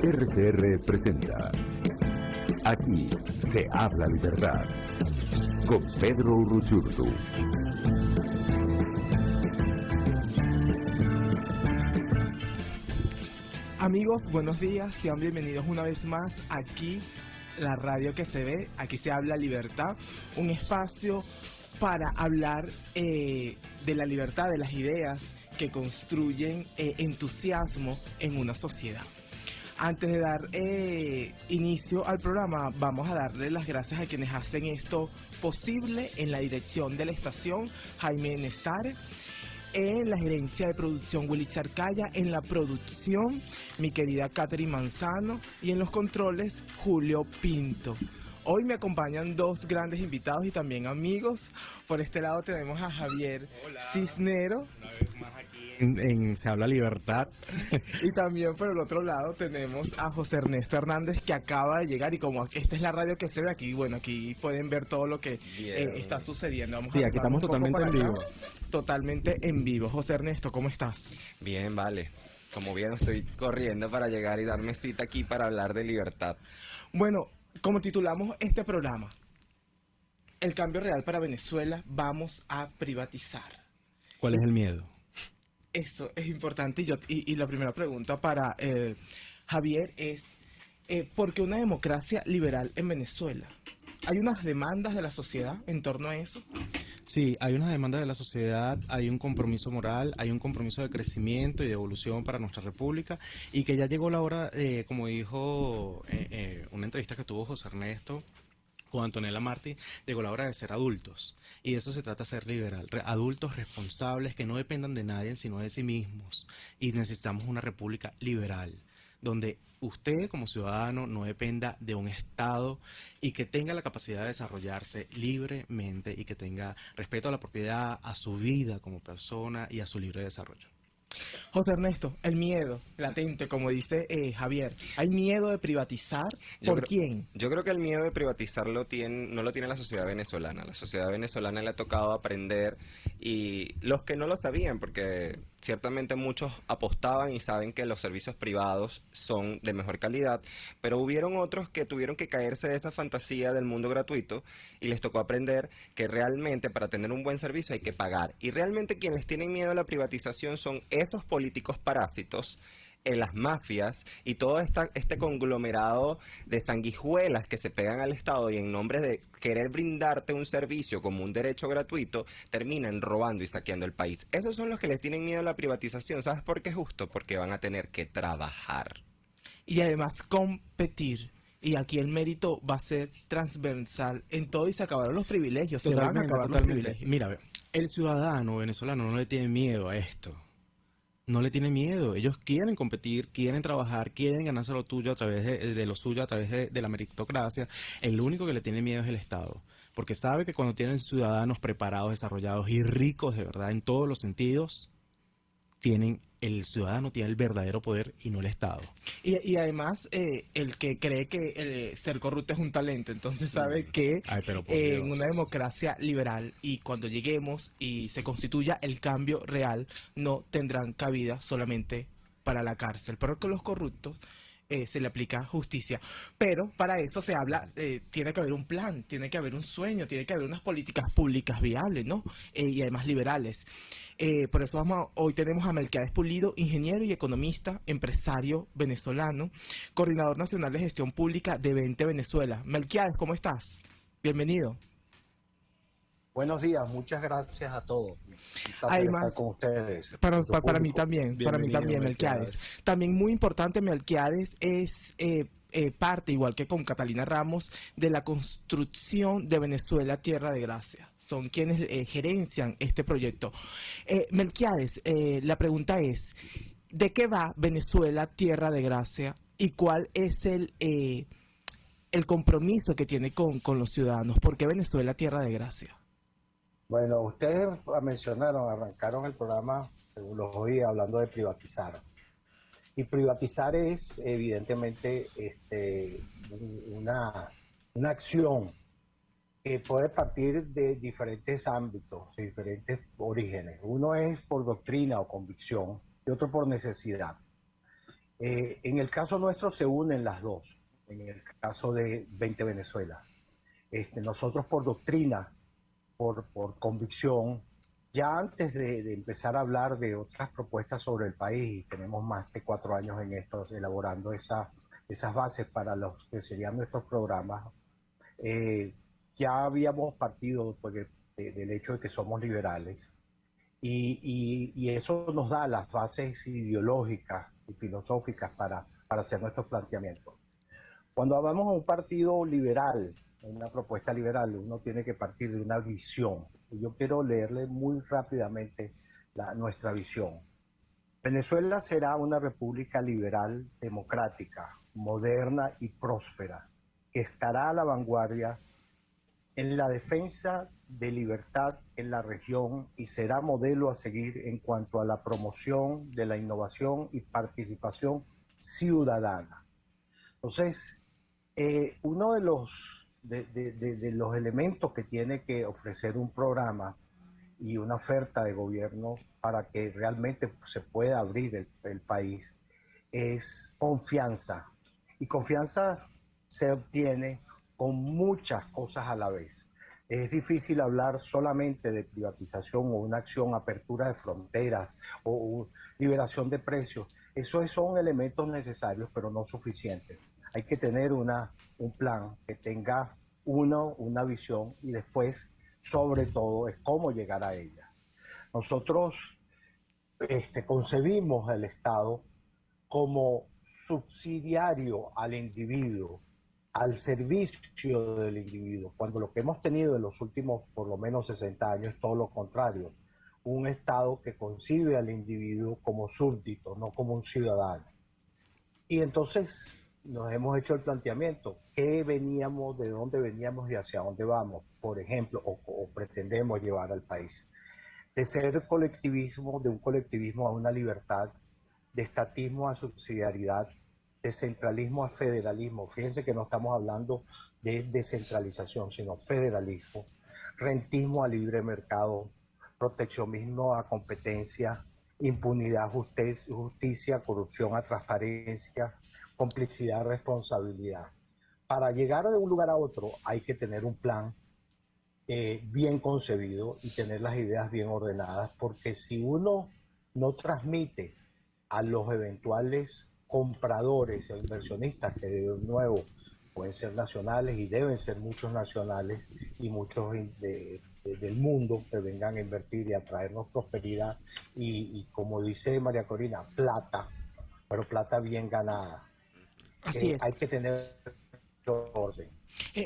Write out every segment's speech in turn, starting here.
RCR presenta Aquí se habla libertad con Pedro Uruchurtu. Amigos, buenos días, sean bienvenidos una vez más aquí, la radio que se ve, aquí se habla libertad, un espacio para hablar de la libertad, de las ideas que construyen entusiasmo en una sociedad. Antes de dar inicio al programa, vamos a darle las gracias a quienes hacen esto posible. En la dirección de la estación, Jaime Nestare. En la gerencia de producción, Willy Charcaya. En la producción, mi querida Catherine Manzano. Y en los controles, Julio Pinto. Hoy me acompañan dos grandes invitados y también amigos. Por este lado tenemos a Javier Cisnero. Una vez más aquí en Se Habla Libertad. Y también por el otro lado tenemos a José Ernesto Hernández, que acaba de llegar. Y como esta es la radio que se ve aquí, bueno, aquí pueden ver todo lo que está sucediendo. Sí, aquí estamos totalmente en vivo. Totalmente en vivo. José Ernesto, ¿cómo estás? Bien, vale. Como bien, estoy corriendo para llegar y darme cita aquí para hablar de libertad. Bueno, como titulamos este programa, el cambio real para Venezuela, vamos a privatizar. ¿Cuál es el miedo? Eso es importante. Y la primera pregunta para Javier es, ¿por qué una democracia liberal en Venezuela? ¿Hay unas demandas de la sociedad en torno a eso? Sí, hay una demanda de la sociedad, hay un compromiso moral, hay un compromiso de crecimiento y de evolución para nuestra república, y que ya llegó la hora, como dijo una entrevista que tuvo José Ernesto con Antonella Martí, llegó la hora de ser adultos. Y de eso se trata, ser liberal, adultos responsables que no dependan de nadie sino de sí mismos. Y necesitamos una república liberal, donde usted como ciudadano no dependa de un Estado y que tenga la capacidad de desarrollarse libremente y que tenga respeto a la propiedad, a su vida como persona y a su libre desarrollo. José Ernesto, el miedo latente, como dice Javier. ¿Hay miedo de privatizar? ¿Quién? Yo creo que el miedo de privatizar no lo tiene la sociedad venezolana. La sociedad venezolana le ha tocado aprender, y los que no lo sabían, porque ciertamente muchos apostaban y saben que los servicios privados son de mejor calidad, pero hubieron otros que tuvieron que caerse de esa fantasía del mundo gratuito y les tocó aprender que realmente para tener un buen servicio hay que pagar. Y realmente quienes tienen miedo a la privatización son esos políticos parásitos, las mafias y todo este conglomerado de sanguijuelas que se pegan al Estado y en nombre de querer brindarte un servicio como un derecho gratuito, terminan robando y saqueando el país. Esos son los que les tienen miedo a la privatización. ¿Sabes por qué? Justo porque van a tener que trabajar. Y además competir. Y aquí el mérito va a ser transversal en todo, y se acabaron los privilegios. Se van a acabar los privilegios. Mira, el ciudadano venezolano no le tiene miedo a esto. No le tiene miedo. Ellos quieren competir, quieren trabajar, quieren ganarse lo tuyo a través de lo suyo, a través de la meritocracia. El único que le tiene miedo es el Estado, porque sabe que cuando tienen ciudadanos preparados, desarrollados y ricos de verdad en todos los sentidos, el ciudadano tiene el verdadero poder y no el Estado. Y además, el que cree que ser corrupto es un talento, entonces sabe que en una democracia liberal, y cuando lleguemos y se constituya el cambio real, no tendrán cabida solamente para la cárcel, pero que los corruptos se le aplica justicia. Pero para eso se habla, tiene que haber un plan, tiene que haber un sueño, tiene que haber unas políticas públicas viables, ¿no? Y además liberales. Por eso hoy tenemos a Melquiades Pulido, ingeniero y economista, empresario venezolano, coordinador nacional de gestión pública de 20 Venezuela. Melquiades, ¿cómo estás? Bienvenido. Buenos días, muchas gracias a todos. Además, estar con ustedes. Para mí también, Melquiades. También muy importante, Melquiades es parte, igual que con Catalina Ramos, de la construcción de Venezuela Tierra de Gracia. Son quienes gerencian este proyecto. Melquiades, la pregunta es, ¿de qué va Venezuela Tierra de Gracia y cuál es el compromiso que tiene con los ciudadanos? ¿Por qué Venezuela Tierra de Gracia? Bueno, ustedes arrancaron el programa, según los oí, hablando de privatizar. Y privatizar es, evidentemente, una acción que puede partir de diferentes ámbitos, de diferentes orígenes. Uno es por doctrina o convicción y otro por necesidad. En el caso nuestro se unen las dos, en el caso de 20 Venezuela. Nosotros por doctrina, por convicción, ya antes de empezar a hablar de otras propuestas sobre el país, y tenemos más de 4 años en esto, elaborando esas bases para los que serían nuestros programas, ya habíamos partido del hecho de que somos liberales, y eso nos da las bases ideológicas y filosóficas para hacer nuestros planteamientos. Cuando hablamos de un partido liberal, una propuesta liberal, uno tiene que partir de una visión. Yo quiero leerle muy rápidamente nuestra visión. Venezuela será una república liberal, democrática, moderna y próspera, que estará a la vanguardia en la defensa de libertad en la región y será modelo a seguir en cuanto a la promoción de la innovación y participación ciudadana. Entonces, uno de los elementos que tiene que ofrecer un programa y una oferta de gobierno para que realmente se pueda abrir el país es confianza. Y confianza se obtiene con muchas cosas a la vez. Es difícil hablar solamente de privatización o una acción, apertura de fronteras o liberación de precios. Esos son elementos necesarios, pero no suficientes. Hay que tener un plan que tenga una visión, y después, sobre todo, es cómo llegar a ella. Nosotros concebimos el Estado como subsidiario al individuo, al servicio del individuo, cuando lo que hemos tenido en los últimos por lo menos 60 años es todo lo contrario, un Estado que concibe al individuo como súbdito, no como un ciudadano. Y entonces nos hemos hecho el planteamiento, ¿qué veníamos, de dónde veníamos y hacia dónde vamos? Por ejemplo, o pretendemos llevar al país. De ser colectivismo, de un colectivismo a una libertad, de estatismo a subsidiariedad, de centralismo a federalismo. Fíjense que no estamos hablando de descentralización, sino federalismo. Rentismo a libre mercado, proteccionismo a competencia, impunidad a justicia, corrupción a transparencia, complicidad a responsabilidad. Para llegar de un lugar a otro hay que tener un plan bien concebido y tener las ideas bien ordenadas, porque si uno no transmite a los eventuales compradores o inversionistas, que de nuevo pueden ser nacionales y deben ser muchos nacionales y muchos del mundo que vengan a invertir y a traernos prosperidad y como dice María Corina, plata, pero plata bien ganada. Así es. Hay que tener orden.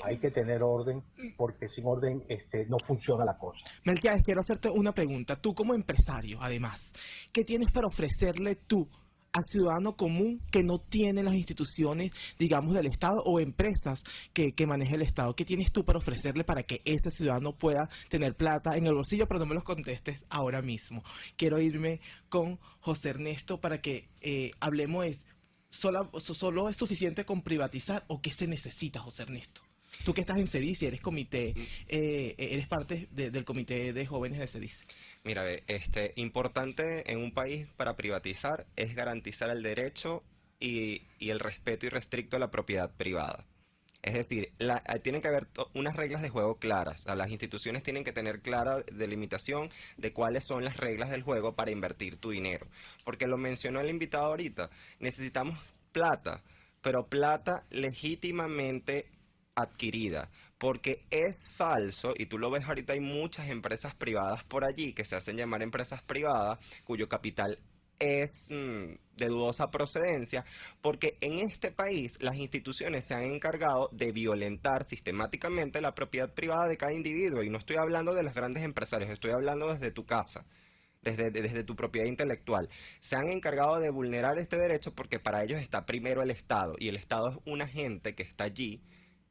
Hay que tener orden, porque sin orden no funciona la cosa. Melquiades, quiero hacerte una pregunta. Tú como empresario, además, ¿qué tienes para ofrecerle tú al ciudadano común que no tiene las instituciones, digamos, del Estado o empresas que maneje el Estado? ¿Qué tienes tú para ofrecerle para que ese ciudadano pueda tener plata en el bolsillo? Pero no me los contestes ahora mismo. Quiero irme con José Ernesto para que hablemos de ¿solo es suficiente con privatizar o qué se necesita, José Ernesto? Tú que estás en CEDICE, eres comité, eres parte del comité de jóvenes de CEDICE. Mira, importante en un país para privatizar es garantizar el derecho y el respeto irrestricto a la propiedad privada. Es decir, tienen que haber unas reglas de juego claras. O sea, las instituciones tienen que tener clara delimitación de cuáles son las reglas del juego para invertir tu dinero. Porque lo mencionó el invitado ahorita, necesitamos plata, pero plata legítimamente adquirida, porque es falso, y tú lo ves ahorita, hay muchas empresas privadas por allí que se hacen llamar empresas privadas, cuyo capital es de dudosa procedencia, porque en este país las instituciones se han encargado de violentar sistemáticamente la propiedad privada de cada individuo, y no estoy hablando de los grandes empresarios, estoy hablando desde tu casa. Desde tu propiedad intelectual. Se han encargado de vulnerar este derecho porque para ellos está primero el Estado, y el Estado es un agente que está allí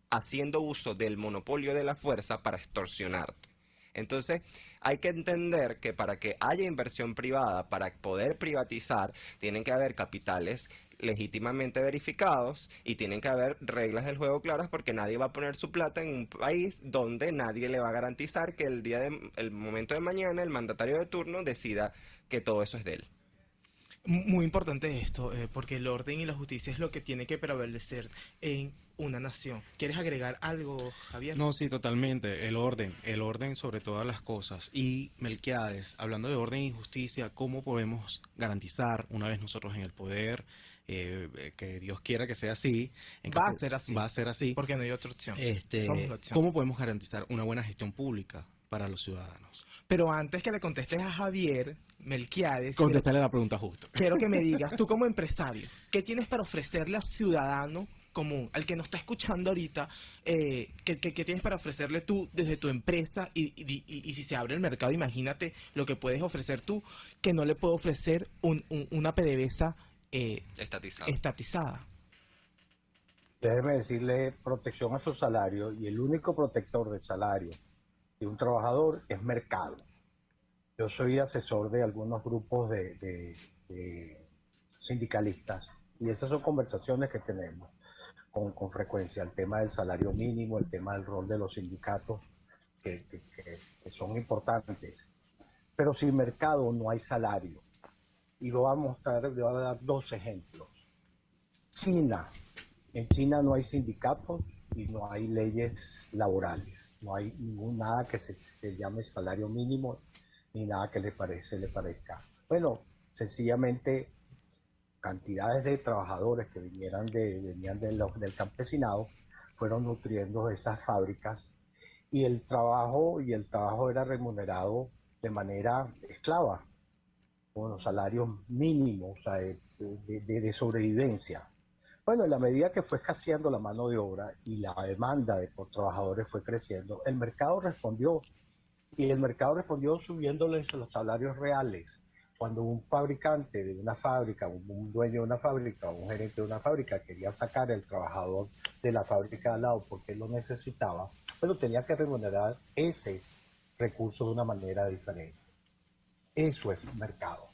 haciendo uso del monopolio de la fuerza para extorsionarte. Entonces, hay que entender que para que haya inversión privada, para poder privatizar, tienen que haber capitales legítimamente verificados y tienen que haber reglas del juego claras, porque nadie va a poner su plata en un país donde nadie le va a garantizar que el momento de mañana el mandatario de turno decida que todo eso es de él. Muy importante esto, porque el orden y la justicia es lo que tiene que prevalecer en una nación. ¿Quieres agregar algo, Javier? No, sí, totalmente. El orden sobre todas las cosas. Y Melquiades, hablando de orden y justicia, ¿cómo podemos garantizar, una vez nosotros en el poder, que Dios quiera que sea así, Va a ser así. va a ser así, Porque no hay otra opción. Somos la opción. ¿cómo podemos garantizar una buena gestión pública para los ciudadanos? Pero antes que le contestes a Javier, Melquiades, Contestarle la pregunta justo. quiero que me digas, tú como empresario, ¿qué tienes para ofrecerle al ciudadano común, al que nos está escuchando ahorita? ¿Qué tienes para ofrecerle tú desde tu empresa? Y si se abre el mercado, imagínate lo que puedes ofrecer tú, que no le puedo ofrecer una PDVSA Estatizado. estatizada. Déjeme decirle protección a su salario, y el único protector del salario de un trabajador es mercado. Yo soy asesor de algunos grupos de sindicalistas, y esas son conversaciones que tenemos con frecuencia, el tema del salario mínimo, el tema del rol de los sindicatos, que son importantes. Pero sin mercado no hay salario. Y le voy a dar dos ejemplos. China. En China no hay sindicatos y no hay leyes laborales. No hay nada que se llame salario mínimo ni nada que le parezca. Bueno, sencillamente cantidades de trabajadores que venían del campesinado fueron nutriendo esas fábricas, y el trabajo era remunerado de manera esclava, con los salarios mínimos, o sea, de sobrevivencia. Bueno, en la medida que fue escaseando la mano de obra y la demanda por trabajadores fue creciendo, el mercado respondió, y el mercado respondió subiéndoles los salarios reales. Cuando un fabricante de una fábrica, un dueño de una fábrica, un gerente de una fábrica quería sacar al trabajador de la fábrica de al lado porque lo necesitaba, pero tenía que remunerar ese recurso de una manera diferente. Eso es mercado.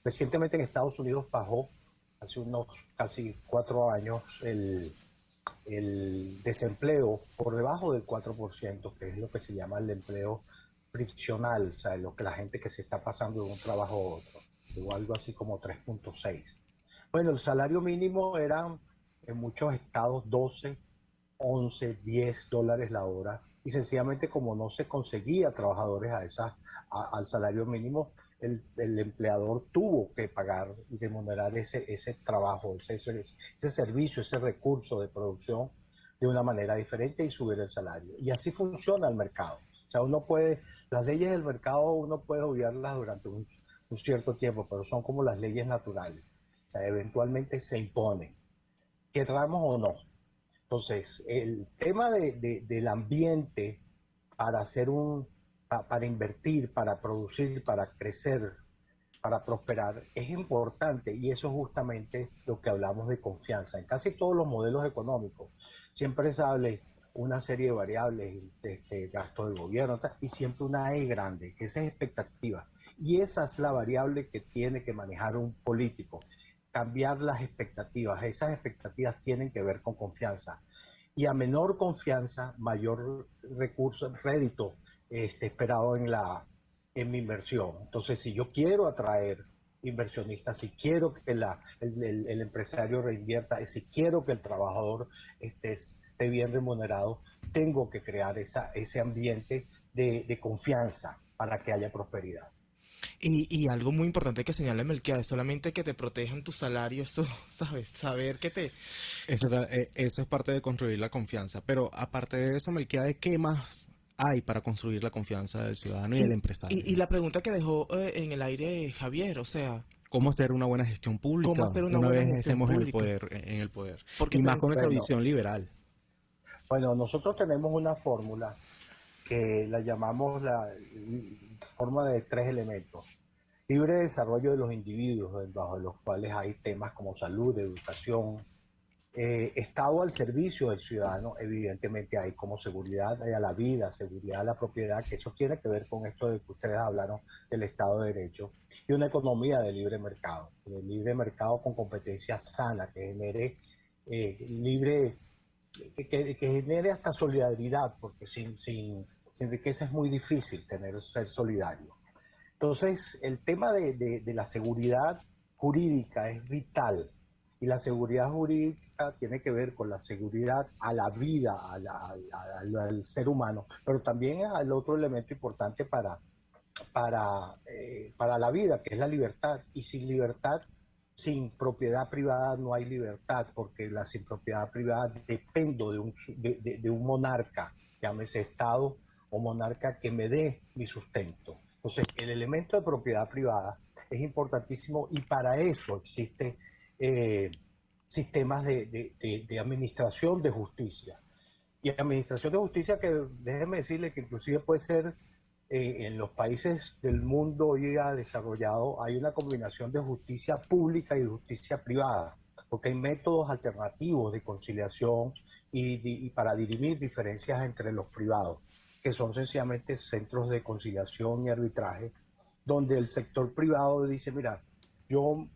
Recientemente en Estados Unidos bajó, hace unos casi 4 años, el desempleo por debajo del 4%, que es lo que se llama el empleo friccional, o sea, lo que la gente que se está pasando de un trabajo a otro, o algo así como 3.6. Bueno, el salario mínimo era en muchos estados 12, 11, 10 dólares la hora, y sencillamente como no se conseguía trabajadores al salario mínimo, el empleador tuvo que pagar y remunerar ese trabajo, ese servicio, ese recurso de producción de una manera diferente y subir el salario. Y así funciona el mercado. O sea, las leyes del mercado uno puede obviarlas durante un cierto tiempo, pero son como las leyes naturales. O sea, eventualmente se imponen, querramos o no. Entonces, el tema del ambiente para para invertir, para producir, para crecer, para prosperar, es importante, y eso es justamente lo que hablamos de confianza. En casi todos los modelos económicos siempre sale una serie de variables, gasto del gobierno, y siempre una E grande, que esa es expectativa. Y esa es la variable que tiene que manejar un político, cambiar las expectativas. Esas expectativas tienen que ver con confianza. Y a menor confianza, mayor recurso, rédito esperado en mi inversión. Entonces, si yo quiero atraer inversionistas, si quiero que el empresario reinvierta, y si quiero que el trabajador esté bien remunerado, tengo que crear ese ambiente de confianza para que haya prosperidad. Y algo muy importante que señala Melquiades, solamente que te protejan tu salario, eso, ¿sabes? Saber que te... Eso es parte de construir la confianza. Pero aparte de eso, Melquiades, ¿qué más hay para construir la confianza del ciudadano y del empresario? Y la pregunta que dejó en el aire Javier, o sea... ¿Cómo hacer una buena gestión pública? ¿Cómo hacer una una buena vez gestión estemos pública? en el poder? Porque Y más con nuestra Bueno, visión liberal. Bueno, nosotros tenemos una fórmula que la llamamos la forma de 3 elementos. Libre desarrollo de los individuos, bajo los cuales hay temas como salud, educación, Estado al servicio del ciudadano, evidentemente hay como seguridad a la vida, seguridad a la propiedad, que eso tiene que ver con esto de que ustedes hablaron del Estado de Derecho, y una economía de libre mercado con competencia sana, que genere que genere hasta solidaridad, porque sin riqueza es muy difícil ser solidario. Entonces, el tema de la seguridad jurídica es vital. Y la seguridad jurídica tiene que ver con la seguridad a la vida, al ser humano, pero también al otro elemento importante para la vida, que es la libertad. Y sin libertad, sin propiedad privada no hay libertad, porque sin propiedad privada dependo de un monarca, llámese Estado o monarca, que me dé mi sustento. Entonces, el elemento de propiedad privada es importantísimo y para eso existen sistemas de administración de justicia. Y administración de justicia que, déjeme decirle que inclusive puede ser en los países del mundo hoy ya desarrollado, hay una combinación de justicia pública y de justicia privada, porque hay métodos alternativos de conciliación y para dirimir diferencias entre los privados, que son sencillamente centros de conciliación y arbitraje, donde el sector privado dice, mira, yo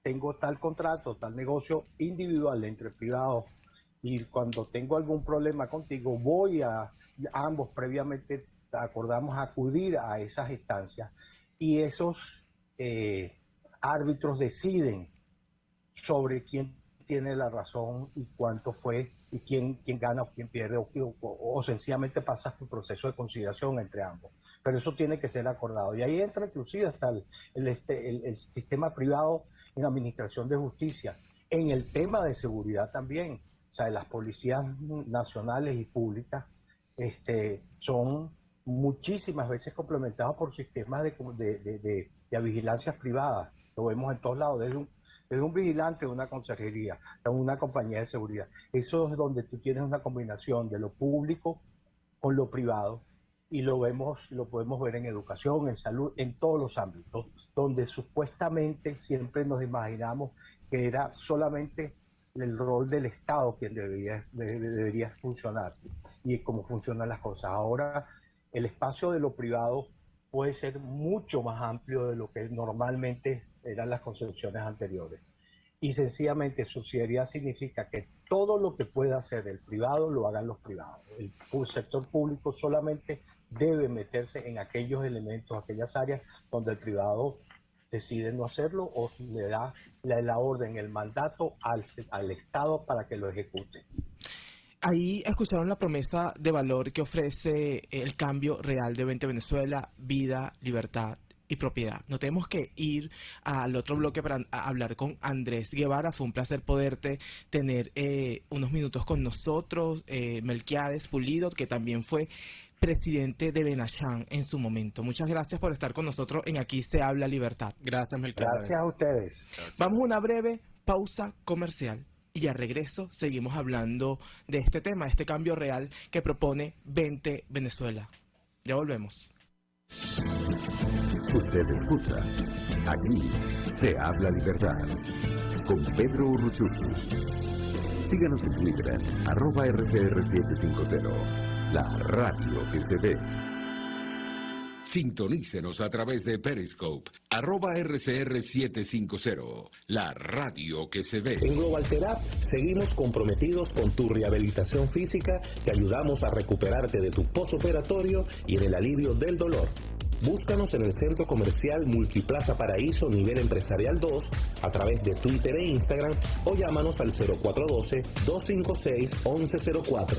tengo tal contrato, tal negocio individual entre privados, y cuando tengo algún problema contigo, voy a ambos previamente acordamos acudir a esas instancias, y esos árbitros deciden sobre quién tiene la razón y cuánto fue, y quién gana o quién pierde, o sencillamente pasa un proceso de conciliación entre ambos. Pero eso tiene que ser acordado. Y ahí entra inclusive hasta el sistema privado en administración de justicia. En el tema de seguridad también, o sea, las policías nacionales y públicas son muchísimas veces complementados por sistemas de vigilancias privadas. Lo vemos en todos lados, desde un vigilante de una consejería, de una compañía de seguridad. Eso es donde tú tienes una combinación de lo público con lo privado, y lo podemos ver en educación, en salud, en todos los ámbitos, donde supuestamente siempre nos imaginamos que era solamente el rol del Estado quien debería funcionar, y cómo funcionan las cosas. Ahora el espacio de lo privado puede ser mucho más amplio de lo que normalmente eran las concepciones anteriores. Y sencillamente subsidiariedad significa que todo lo que pueda hacer el privado lo hagan los privados. El sector público solamente debe meterse en aquellos elementos, aquellas áreas donde el privado decide no hacerlo o le da la orden, el mandato al Estado para que lo ejecute. Ahí escucharon la promesa de valor que ofrece el cambio real de 20 Venezuela: vida, libertad y propiedad. No tenemos que ir al otro bloque para hablar con Andrés Guevara. Fue un placer poderte tener unos minutos con nosotros. Melquiades Pulido, que también fue presidente de Benachán en su momento. Muchas gracias por estar con nosotros en Aquí se habla libertad. Gracias, Melquiades. Gracias a ustedes. Gracias. Vamos a una breve pausa comercial y al regreso seguimos hablando de este tema, este cambio real que propone 20 Venezuela. Ya volvemos. Usted escucha Aquí se habla libertad con Pedro Urruchurtu. Síganos en Twitter, @RCR750, la radio que se ve. Sintonícenos a través de Periscope, @RCR750, la radio que se ve. En Global Therapy seguimos comprometidos con tu rehabilitación física. Te ayudamos a recuperarte de tu postoperatorio y en el alivio del dolor. Búscanos en el Centro Comercial Multiplaza Paraíso Nivel Empresarial 2 a través de Twitter e Instagram, o llámanos al 0412-256-1104.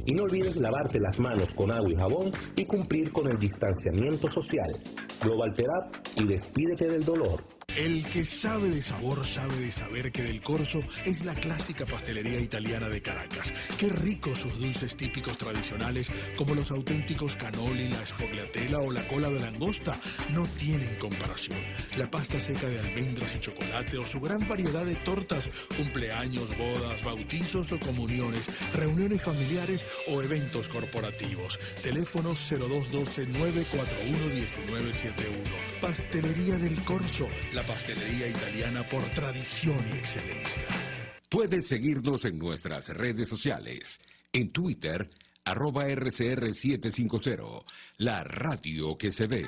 Y no olvides lavarte las manos con agua y jabón y cumplir con el distanciamiento social. Global Therapy y despídete del dolor. El que sabe de sabor sabe de saber que Del Corso es la clásica pastelería italiana de Caracas. Qué ricos sus dulces típicos tradicionales, como los auténticos cannoli, la sfogliatella o la cola de langosta, no tienen comparación. La pasta seca de almendras y chocolate o su gran variedad de tortas, cumpleaños, bodas, bautizos o comuniones, reuniones familiares o eventos corporativos. Teléfonos 0212-941-1971. Pastelería Del Corso, la pastelería italiana por tradición y excelencia. Puedes seguirnos en nuestras redes sociales. En Twitter, @RCR750, la radio que se ve.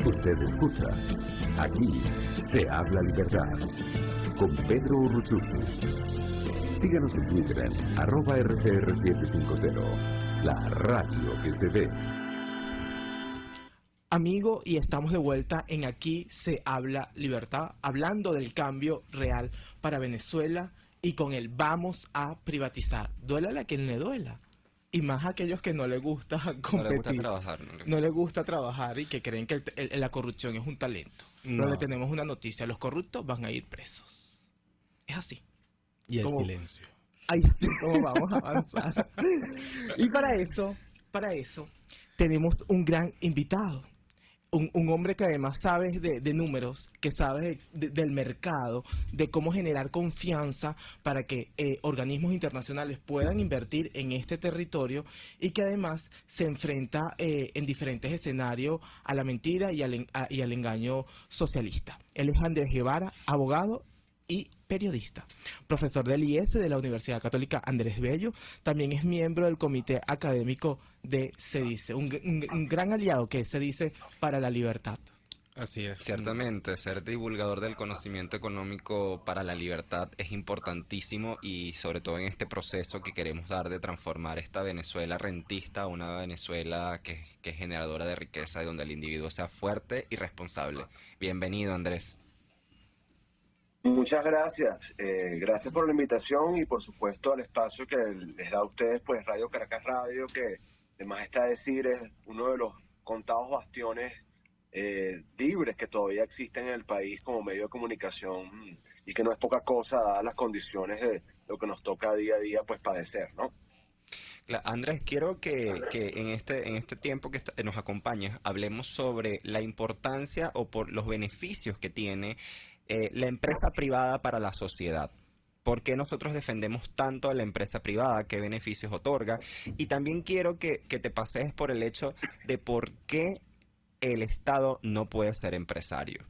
Usted escucha Aquí se habla libertad con Pedro Urruchurtu. Síganos en Twitter, @RCR750, la radio que se ve. amigo, y estamos de vuelta en Aquí se habla libertad, hablando del cambio real para Venezuela y con el vamos a privatizar. Duélale a quien le duela. Y más a aquellos que no les gusta competir. No le gusta trabajar. No les gusta trabajar y que creen que la corrupción es un talento. No. Pero le tenemos una noticia. Los corruptos van a ir presos. Es así. Y el Como- silencio. Ahí sí como vamos a avanzar. Y para eso, tenemos un gran invitado. Un hombre que además sabe de números, que sabe del mercado, de cómo generar confianza para que organismos internacionales puedan invertir en este territorio y que además se enfrenta en diferentes escenarios a la mentira y al engaño socialista. Él es Andrés Guevara, abogado y periodista, profesor del IES de la Universidad Católica Andrés Bello, también es miembro del comité académico de CEDICE, un gran aliado que es CEDICE para la libertad. Así es. Ciertamente, ser divulgador del conocimiento económico para la libertad es importantísimo y sobre todo en este proceso que queremos dar de transformar esta Venezuela rentista a una Venezuela que es generadora de riqueza y donde el individuo sea fuerte y responsable. Bienvenido, Andrés. Muchas gracias. Gracias por la invitación y por supuesto al espacio que les da a ustedes, pues Radio Caracas Radio, que además está decir es uno de los contados bastiones libres que todavía existen en el país como medio de comunicación y que no es poca cosa dadas las condiciones de lo que nos toca día a día pues padecer, ¿no? Andrés, quiero que en este tiempo que nos acompañes hablemos sobre la importancia o por los beneficios que tiene la empresa privada para la sociedad. ¿Por qué nosotros defendemos tanto a la empresa privada? ¿Qué beneficios otorga? Y también quiero que te pases por el hecho de por qué el Estado no puede ser empresario.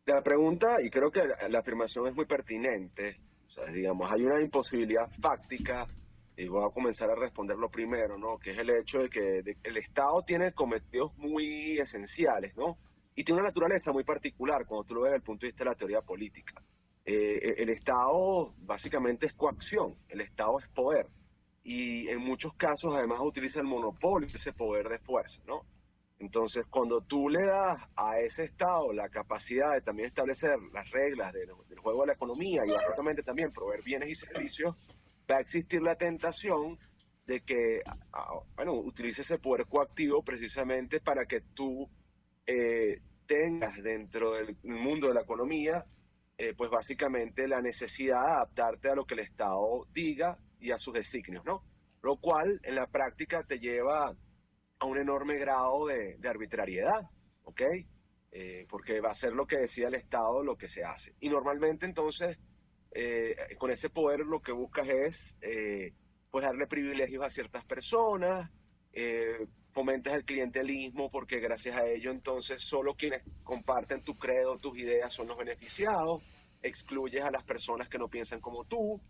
La pregunta, y creo que la afirmación es muy pertinente, o sea, digamos, hay una imposibilidad fáctica, y voy a comenzar a responderlo primero, ¿no? Que es el hecho de que el Estado tiene cometidos muy esenciales, ¿no? Y tiene una naturaleza muy particular cuando tú lo ves desde el punto de vista de la teoría política. El Estado básicamente es coacción, el Estado es poder. Y en muchos casos además utiliza el monopolio, ese poder de fuerza, ¿no? Entonces cuando tú le das a ese Estado la capacidad de también establecer las reglas del juego de la economía y básicamente también proveer bienes y servicios, va a existir la tentación de que, utilice ese poder coactivo precisamente para que tú tengas dentro del mundo de la economía, pues básicamente la necesidad de adaptarte a lo que el Estado diga y a sus designios, ¿no? Lo cual en la práctica te lleva a un enorme grado de arbitrariedad, ¿ok? Porque va a ser lo que decida el Estado lo que se hace. Y normalmente entonces, con ese poder lo que buscas es pues darle privilegios a ciertas personas, fomentas el clientelismo porque gracias a ello entonces solo quienes comparten tu credo, tus ideas son los beneficiados, excluyes a las personas que no piensan como tú,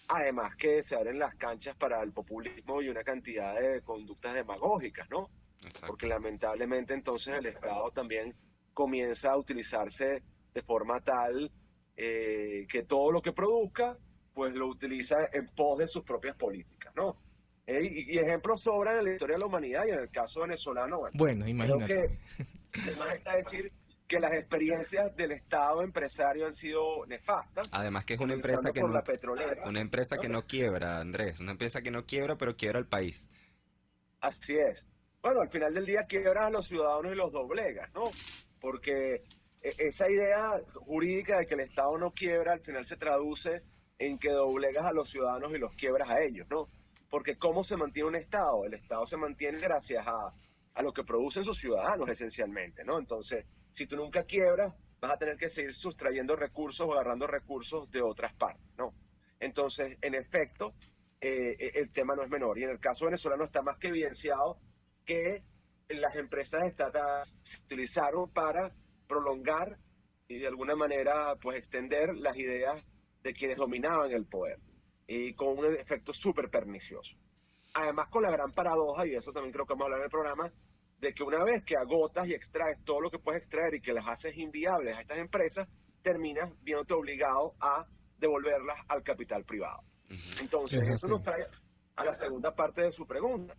además que se abren las canchas para el populismo y una cantidad de conductas demagógicas, ¿no? Exacto. Porque lamentablemente entonces el Estado también comienza a utilizarse de forma tal que todo lo que produzca pues lo utiliza en pos de sus propias políticas, ¿no? Y ejemplos sobran en la historia de la humanidad y en el caso venezolano. Bueno, imagínate. Creo que además está decir que las experiencias del Estado empresario han sido nefastas. Además que es una comenzando empresa que por no, la petrolera. una empresa que no quiebra, Andrés, una empresa que no quiebra, pero quiebra el país. Así es. Bueno, al final del día quiebras a los ciudadanos y los doblegas, ¿no? Porque esa idea jurídica de que el Estado no quiebra al final se traduce en que doblegas a los ciudadanos y los quiebras a ellos, ¿no? Porque ¿cómo se mantiene un Estado? El Estado se mantiene gracias a lo que producen sus ciudadanos, esencialmente, ¿no? Entonces, si tú nunca quiebras, vas a tener que seguir sustrayendo recursos o agarrando recursos de otras partes, ¿no? Entonces, en efecto, el tema no es menor. Y en el caso venezolano está más que evidenciado que las empresas estatales se utilizaron para prolongar y de alguna manera, pues, extender las ideas de quienes dominaban el poder. Y con un efecto súper pernicioso. Además, con la gran paradoja, y eso también creo que vamos a hablar en el programa, de que una vez que agotas y extraes todo lo que puedes extraer y que las haces inviables a estas empresas, terminas viéndote obligado a devolverlas al capital privado. Entonces, eso nos trae a la segunda parte de su pregunta,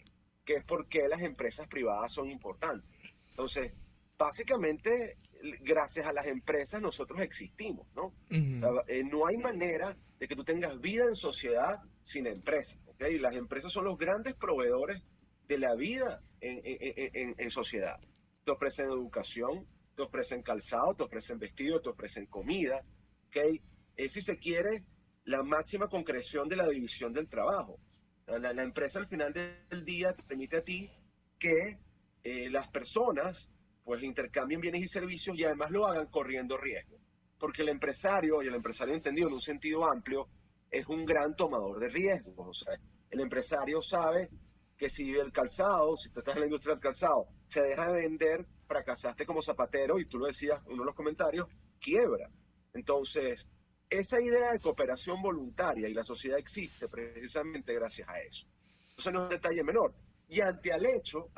que es por qué las empresas privadas son importantes. Entonces, básicamente, gracias a las empresas nosotros existimos, ¿no? O sea, no hay manera de que tú tengas vida en sociedad sin empresas, ¿ok? Las empresas son los grandes proveedores de la vida en sociedad. Te ofrecen educación, te ofrecen calzado, te ofrecen vestido, te ofrecen comida, ¿ok? Es, si se quiere, la máxima concreción de la división del trabajo. La empresa al final del día te permite a ti que las personas pues intercambien bienes y servicios y además lo hagan corriendo riesgo. Porque el empresario, y el empresario entendido en un sentido amplio, es un gran tomador de riesgos. O sea, el empresario sabe que si el calzado, si tú estás en la industria del calzado, se deja de vender, fracasaste como zapatero, y tú lo decías en uno de los comentarios, quiebra. Entonces, esa idea de cooperación voluntaria y la sociedad existe precisamente gracias a eso. Entonces no es un detalle menor. Y ante el hecho,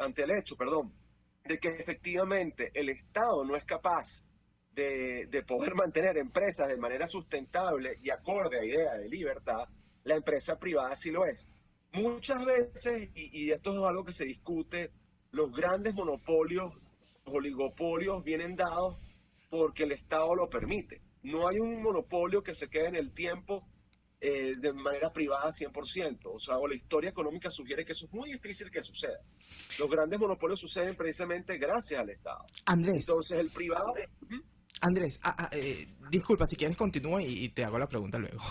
de que efectivamente el Estado no es capaz de poder mantener empresas de manera sustentable y acorde a idea de libertad, la empresa privada sí lo es. Muchas veces, y esto es algo que se discute, los grandes monopolios, los oligopolios vienen dados porque el Estado lo permite. No hay un monopolio que se quede en el tiempo de manera privada 100%. O sea, la historia económica sugiere que eso es muy difícil que suceda. Los grandes monopolios suceden precisamente gracias al Estado. Andrés. Entonces, el privado... Andrés, disculpa, si quieres continúa y te hago la pregunta luego.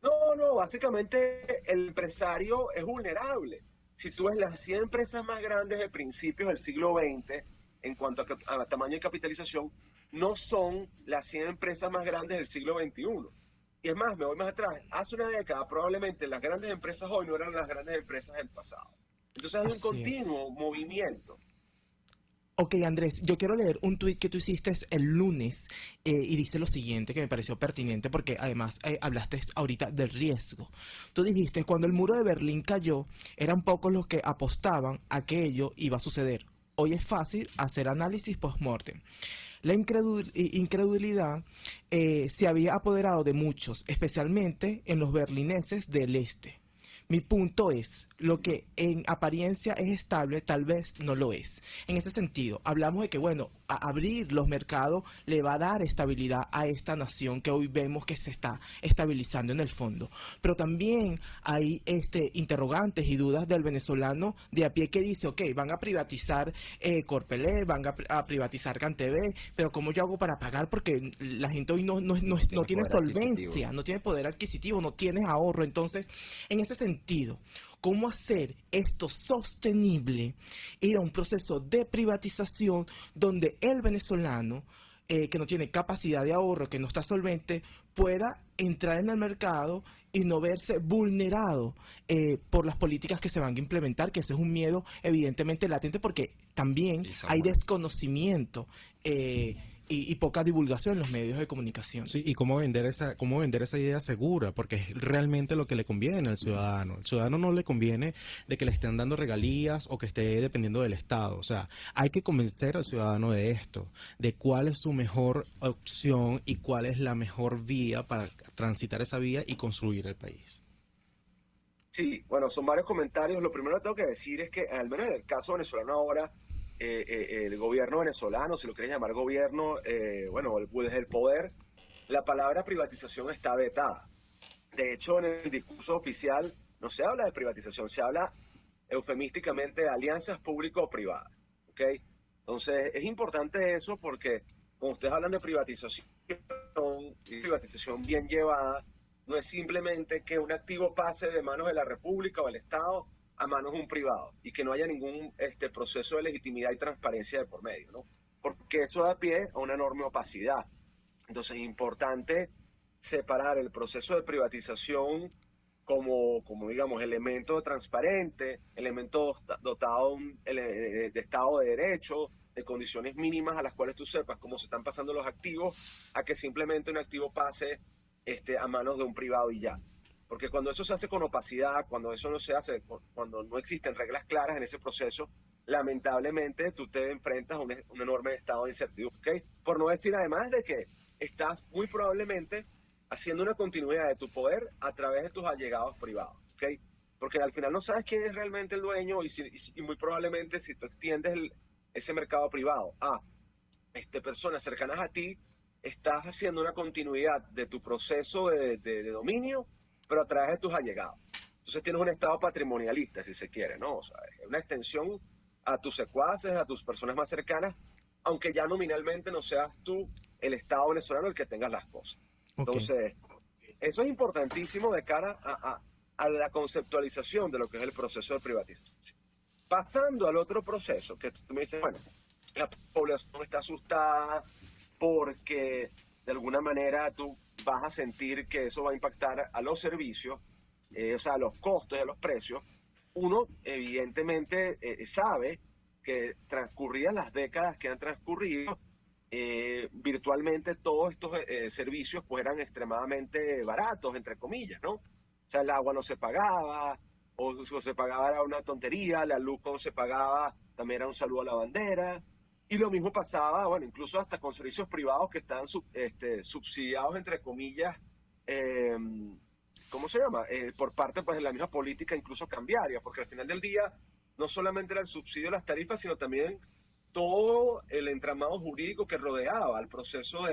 No, básicamente el empresario es vulnerable. Si tú ves las 100 empresas más grandes de principios del siglo XX, en cuanto a tamaño y capitalización, no son las 100 empresas más grandes del siglo XXI. Y es más, me voy más atrás. Hace una década, probablemente las grandes empresas hoy no eran las grandes empresas del pasado. Entonces hay un continuo movimiento. Ok, Andrés, yo quiero leer un tuit que tú hiciste el lunes y dice lo siguiente que me pareció pertinente porque además hablaste ahorita del riesgo. Tú dijiste, cuando el muro de Berlín cayó, eran pocos los que apostaban a que ello iba a suceder. Hoy es fácil hacer análisis post-mortem. La incredulidad se había apoderado de muchos, especialmente en los berlineses del este. Mi punto es, lo que en apariencia es estable, tal vez no lo es. En ese sentido, hablamos de que, bueno, abrir los mercados le va a dar estabilidad a esta nación que hoy vemos que se está estabilizando en el fondo. Pero también hay interrogantes y dudas del venezolano de a pie que dice, ok, van a privatizar Corpelé, van a privatizar CanTV, pero ¿cómo yo hago para pagar? Porque la gente hoy no tiene solvencia, no tiene poder adquisitivo, no tiene ahorro. Entonces, en ese sentido, ¿cómo hacer esto sostenible? Ir a un proceso de privatización donde el venezolano que no tiene capacidad de ahorro, que no está solvente, pueda entrar en el mercado y no verse vulnerado por las políticas que se van a implementar, que ese es un miedo evidentemente latente porque también hay desconocimiento y poca divulgación en los medios de comunicación. Sí, y cómo vender esa idea segura, porque es realmente lo que le conviene al ciudadano. Al ciudadano no le conviene de que le estén dando regalías o que esté dependiendo del Estado. O sea, hay que convencer al ciudadano de esto, de cuál es su mejor opción y cuál es la mejor vía para transitar esa vía y construir el país. Sí, bueno, son varios comentarios. Lo primero que tengo que decir es que, al menos en el caso venezolano ahora, el gobierno venezolano, si lo quieres llamar gobierno, desde el poder, la palabra privatización está vetada. De hecho, en el discurso oficial no se habla de privatización, se habla eufemísticamente de alianzas público-privadas. ¿Okay? Entonces, es importante eso porque cuando ustedes hablan de privatización bien llevada, no es simplemente que un activo pase de manos de la República o del Estado a manos de un privado y que no haya ningún proceso de legitimidad y transparencia de por medio, ¿no? Porque eso da pie a una enorme opacidad. Entonces es importante separar el proceso de privatización como digamos, elemento transparente, elemento dotado de Estado de Derecho, de condiciones mínimas a las cuales tú sepas cómo se están pasando los activos, a que simplemente un activo pase a manos de un privado y ya. Porque cuando eso se hace con opacidad, cuando eso no se hace, cuando no existen reglas claras en ese proceso, lamentablemente tú te enfrentas a un enorme estado de incertidumbre. ¿Okay? Por no decir además de que estás muy probablemente haciendo una continuidad de tu poder a través de tus allegados privados. ¿Okay? porque al final no sabes quién es realmente el dueño y muy probablemente si tú extiendes ese mercado privado a personas cercanas a ti, estás haciendo una continuidad de tu proceso de dominio, pero a través de tus allegados. Entonces tienes un estado patrimonialista, si se quiere, ¿no? O sea, es una extensión a tus secuaces, a tus personas más cercanas, aunque ya nominalmente no seas tú el Estado venezolano el que tengas las cosas. Entonces, eso es importantísimo de cara a la conceptualización de lo que es el proceso de privatización. Pasando al otro proceso, que tú me dices, bueno, la población está asustada porque de alguna manera tú vas a sentir que eso va a impactar a los servicios, o sea, a los costos y a los precios. Uno evidentemente sabe que transcurridas las décadas que han transcurrido, virtualmente todos estos servicios pues eran extremadamente baratos, entre comillas, ¿no? O sea, el agua no se pagaba, o se pagaba era una tontería, la luz cuando se pagaba también era un saludo a la bandera, y lo mismo pasaba, bueno, incluso hasta con servicios privados que estaban subsidiados, entre comillas, ¿cómo se llama? Por parte pues de la misma política incluso cambiaria, porque al final del día no solamente era el subsidio de las tarifas, sino también todo el entramado jurídico que rodeaba el proceso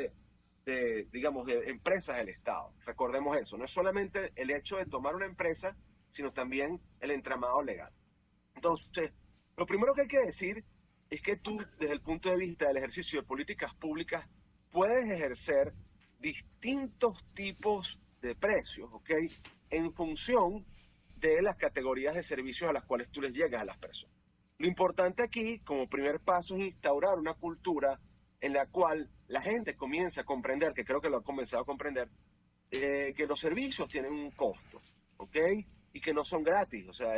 digamos, de empresas del Estado. Recordemos eso, no es solamente el hecho de tomar una empresa, sino también el entramado legal. Entonces, lo primero que hay que decir es que tú, desde el punto de vista del ejercicio de políticas públicas, puedes ejercer distintos tipos de precios, ¿ok? En función de las categorías de servicios a las cuales tú les llegas a las personas. Lo importante aquí, como primer paso, es instaurar una cultura en la cual la gente comience a comprender, que creo que lo ha comenzado a comprender, que los servicios tienen un costo, ¿ok? Y que no son gratis, o sea,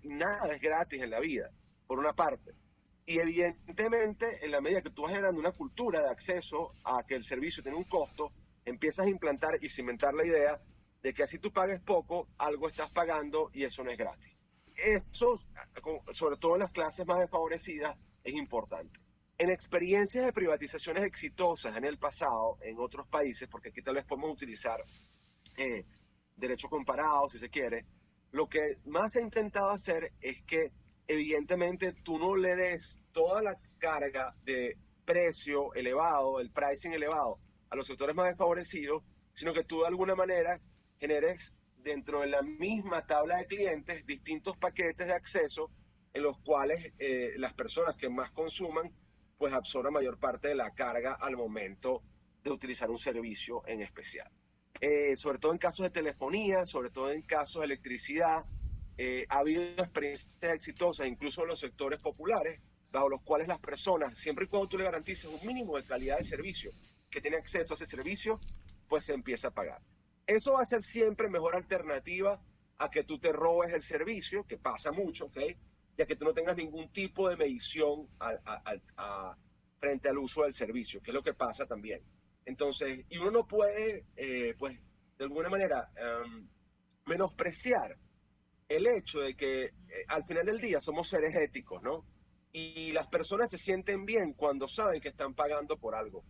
nada es gratis en la vida, por una parte. Y evidentemente, en la medida que tú vas generando una cultura de acceso a que el servicio tiene un costo, empiezas a implantar y cimentar la idea de que así tú pagues poco, algo estás pagando y eso no es gratis. Eso, sobre todo en las clases más desfavorecidas, es importante. En experiencias de privatizaciones exitosas en el pasado, en otros países, porque aquí tal vez podemos utilizar derecho comparado, si se quiere, lo que más se ha intentado hacer es que evidentemente tú no le des toda la carga de precio elevado, el pricing elevado a los sectores más desfavorecidos, sino que tú de alguna manera generes dentro de la misma tabla de clientes distintos paquetes de acceso en los cuales las personas que más consuman pues absorban mayor parte de la carga al momento de utilizar un servicio en especial. Sobre todo en casos de telefonía, sobre todo en casos de electricidad, ha habido experiencias exitosas, incluso en los sectores populares, bajo los cuales las personas, siempre y cuando tú le garantices un mínimo de calidad de servicio, que tiene acceso a ese servicio, pues se empieza a pagar. Eso va a ser siempre mejor alternativa a que tú te robes el servicio, que pasa mucho, ¿ok? Ya que tú no tengas ningún tipo de medición frente al uso del servicio, que es lo que pasa también. Entonces, y uno no puede, pues, de alguna manera, menospreciar el hecho de que al final del día somos seres éticos, ¿no? Y las personas se sienten bien cuando saben que están pagando por algo.